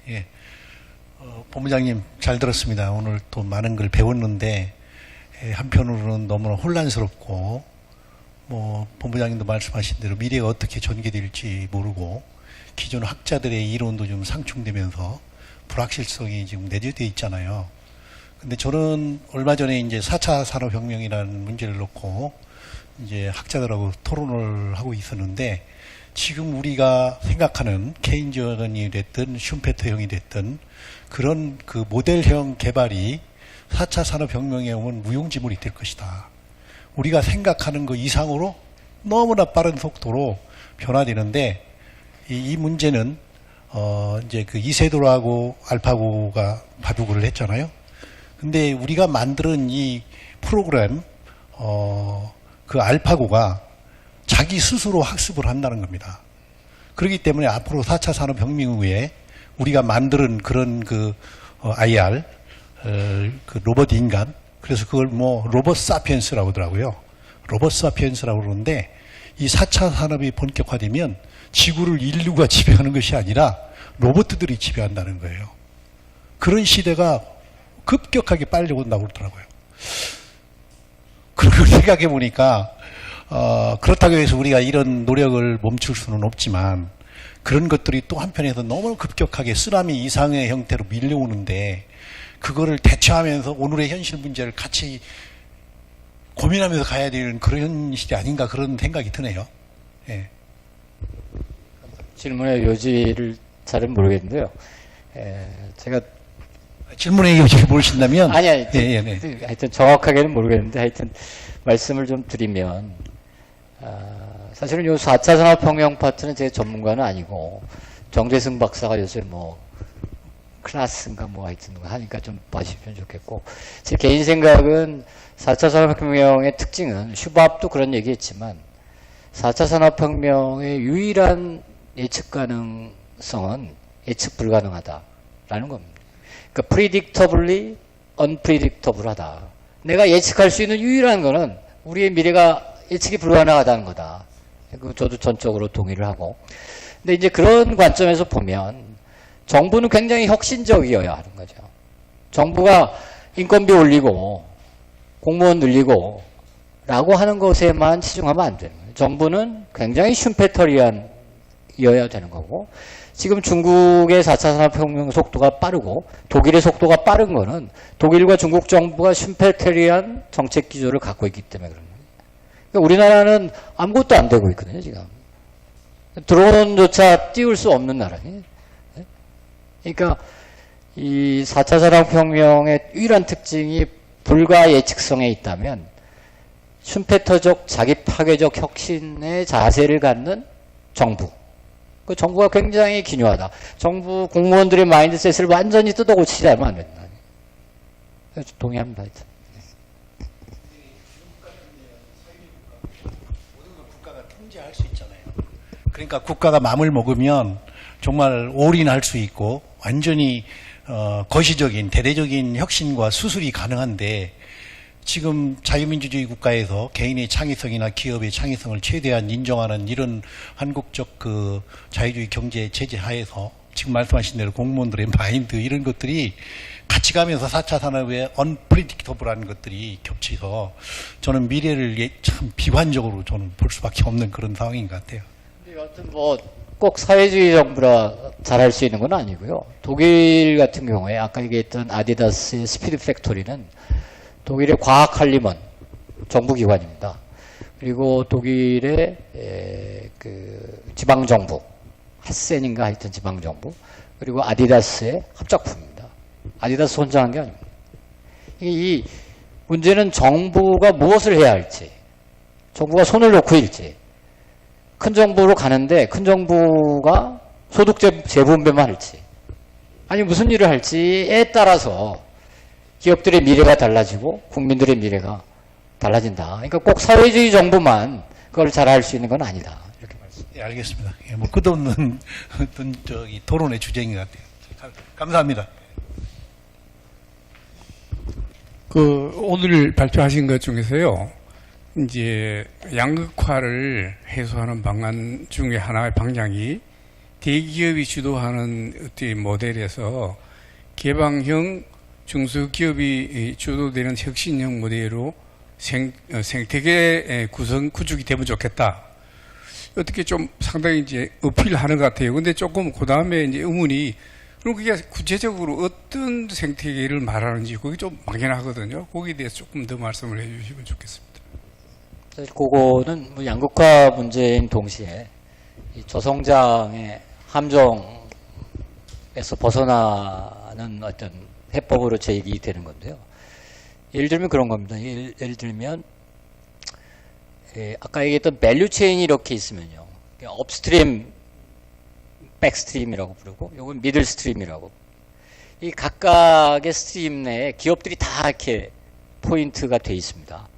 예, 본부장님 잘 들었습니다. 오늘 또 많은 걸 배웠는데 한편으로는 너무나 혼란스럽고 본부장님도 말씀하신 대로 미래가 어떻게 전개될지 모르고 기존 학자들의 이론도 좀 상충되면서 불확실성이 지금 내재되어 있잖아요. 근데 저는 얼마 전에 이제 4차 산업혁명이라는 문제를 놓고 이제 학자들하고 토론을 하고 있었는데 지금 우리가 생각하는 케인즈형이 됐든 슈페터형이 됐든 그런 그 모델형 개발이 4차 산업혁명에 오면 무용지물이 될 것이다. 우리가 생각하는 그 이상으로 너무나 빠른 속도로 변화되는데 이 문제는 이제 그 이세돌하고 알파고가 바둑을 했잖아요. 근데 우리가 만드는 이 프로그램 그 알파고가 자기 스스로 학습을 한다는 겁니다. 그렇기 때문에 앞으로 4차 산업혁명 후에 우리가 만드는 그런 그 IR 그 로봇 인간, 그래서 그걸 로봇 사피엔스라고 하더라고요. 로봇 사피엔스라고 그러는데 이 4차 산업이 본격화되면 지구를 인류가 지배하는 것이 아니라 로봇들이 지배한다는 거예요. 그런 시대가 급격하게 빨리 온다고 그러더라고요. 그걸 생각해 보니까 그렇다고 해서 우리가 이런 노력을 멈출 수는 없지만 그런 것들이 또 한편에서 너무 급격하게 쓰나미 이상의 형태로 밀려오는데 그거를 대처하면서 오늘의 현실 문제를 같이 고민하면서 가야 되는 그런 시대 아닌가 그런 생각이 드네요. 예. 질문의 요지를 잘은 모르겠는데요. 제가 질문의 요지를 모르신다면 아니 네. 하여튼 정확하게는 모르겠는데 하여튼 말씀을 좀 드리면 사실은 요 4차 산업혁명 파트는 제 전문가는 아니고 정재승 박사가 요새 뭐 클래스인가 뭐 하여튼 하니까 좀 봐주시면 좋겠고 제 개인 생각은 4차 산업혁명의 특징은 슈밥도 그런 얘기했지만 4차 산업혁명의 유일한 예측 가능성은 예측 불가능하다라는 겁니다. 그러니까 predictably unpredictable하다. 내가 예측할 수 있는 유일한 거는 우리의 미래가 예측이 불가능하다는 거다. 저도 전적으로 동의를 하고. 근데 이제 그런 관점에서 보면 정부는 굉장히 혁신적이어야 하는 거죠. 정부가 인건비 올리고 공무원 늘리고 라고 하는 것에만 치중하면 안 되는 거예요. 정부는 굉장히 슈페터리안이어야 되는 거고 지금 중국의 4차 산업혁명 속도가 빠르고 독일의 속도가 빠른 거는 독일과 중국 정부가 슈페터리안 정책 기조를 갖고 있기 때문에 그런 거예요. 그러니까 우리나라는 아무것도 안 되고 있거든요. 지금. 드론조차 띄울 수 없는 나라예요. 그러니까 이 4차 산업혁명의 유일한 특징이 불가 예측성에 있다면 슈페터적 자기 파괴적 혁신의 자세를 갖는 정부. 그 정부가 굉장히 기묘하다. 정부 공무원들의 마인드셋을 완전히 뜯어고치지 않으면 안 된다. 동의합니다. 모든 걸 국가가 통제할 수 있잖아요. 그러니까 국가가 마음을 먹으면 정말 올인할 수 있고 완전히 거시적인 대대적인 혁신과 수술이 가능한데 지금 자유민주주의 국가에서 개인의 창의성이나 기업의 창의성을 최대한 인정하는 이런 한국적 그 자유주의 경제 체제 하에서 지금 말씀하신 대로 공무원들의 마인드 이런 것들이 같이 가면서 4차 산업의 unpredictable한 것들이 겹쳐서 저는 미래를 참 비관적으로 저는 볼 수밖에 없는 그런 상황인 것 같아요. 여하튼 뭐 꼭 사회주의 정부라 잘할 수 있는 건 아니고요. 독일 같은 경우에 아까 얘기했던 아디다스의 스피드 팩토리는 독일의 과학한림원 정부기관입니다. 그리고 독일의 그 지방정부, 하센인가 하여튼 지방정부, 그리고 아디다스의 합작품입니다. 아디다스 혼자 한 게 아닙니다. 이 문제는 정부가 무엇을 해야 할지, 정부가 손을 놓고 일지, 큰 정부로 가는데 큰 정부가 소득 재분배만 할지, 아니 무슨 일을 할지에 따라서 기업들의 미래가 달라지고 국민들의 미래가 달라진다. 그러니까 꼭 사회주의 정부만 그걸 잘할 수 있는 건 아니다. 이렇게 말씀. 예, 알겠습니다. 예, 뭐 끝없는 어떤 저기 토론의 주제인 것 같아요. 감사합니다. 오늘 발표하신 것 중에서요, 이제 양극화를 해소하는 방안 중에 하나의 방향이 대기업이 주도하는 어떤 모델에서 개방형 중소기업이 주도되는 혁신형 모델로 생태계 구축이 되면 좋겠다. 어떻게 좀 상당히 이제 어필하는 것 같아요. 근데 조금 그 다음에 이제 의문이, 그럼 그게 구체적으로 어떤 생태계를 말하는지 그게 좀 막연하거든요. 거기에 대해서 조금 더 말씀을 해주시면 좋겠습니다. 사실 그거는 뭐 양극화 문제인 동시에 이 저성장의 함정에서 벗어나는 어떤 해법으로 제기되는 건데요. 예를 들면 그런 겁니다. 예를 들면 아까 얘기했던 밸류 체인이 이렇게 있으면요. 업스트림, 백스트림이라고 부르고 요건 미들 스트림이라고. 이 각각의 스트림 내에 기업들이 다 이렇게 포인트가 돼 있습니다.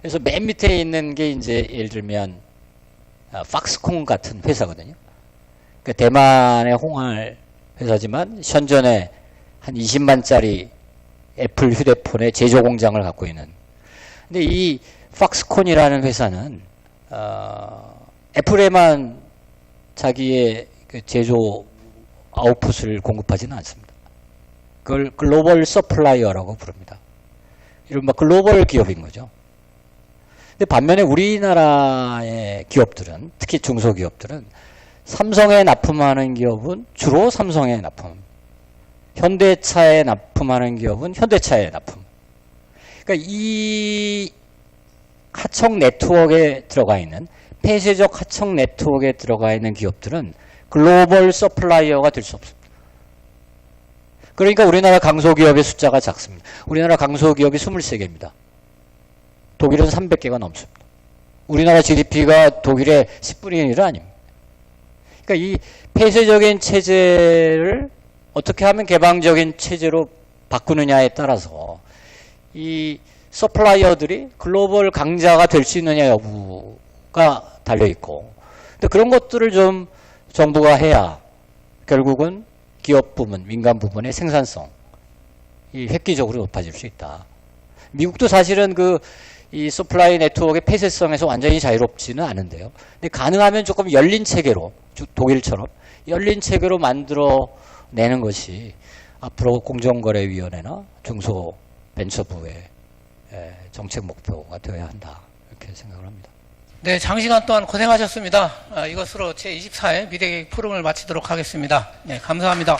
그래서 맨 밑에 있는 게 이제 예를 들면 팍스콘 같은 회사거든요. 그러니까 대만의 홍할 회사지만 현존에 한 20만짜리 애플 휴대폰의 제조 공장을 갖고 있는. 근데 이 팍스콘이라는 회사는 애플에만 자기의 그 제조 아웃풋을 공급하지는 않습니다. 그걸 글로벌 서플라이어라고 부릅니다. 이른바 글로벌 기업인 거죠. 근데 반면에 우리나라의 기업들은, 특히 중소기업들은 삼성에 납품하는 기업은 주로 삼성에 납품, 현대차에 납품하는 기업은 현대차에 납품. 그러니까 이 하청 네트워크에 들어가 있는, 폐쇄적 하청 네트워크에 들어가 있는 기업들은 글로벌 서플라이어가 될 수 없습니다. 그러니까 우리나라 강소기업의 숫자가 작습니다. 우리나라 강소기업이 23개입니다. 독일은 300개가 넘습니다. 우리나라 GDP가 독일의 10분의 1은 아닙니다. 그러니까 이 폐쇄적인 체제를 어떻게 하면 개방적인 체제로 바꾸느냐에 따라서 이 서플라이어들이 글로벌 강자가 될 수 있느냐 여부가 달려있고, 근데 그런 것들을 좀 정부가 해야 결국은 기업 부문, 민간 부문의 생산성이 획기적으로 높아질 수 있다. 미국도 사실은 이 서플라이 네트워크의 폐쇄성에서 완전히 자유롭지는 않은데요. 근데 가능하면 조금 열린 체계로, 독일처럼 열린 체계로 만들어내는 것이 앞으로 공정거래위원회나 중소벤처부의 정책 목표가 되어야 한다. 이렇게 생각을 합니다. 네, 장시간 동안 고생하셨습니다. 이것으로 제24회 미래계획 포럼을 마치도록 하겠습니다. 네, 감사합니다.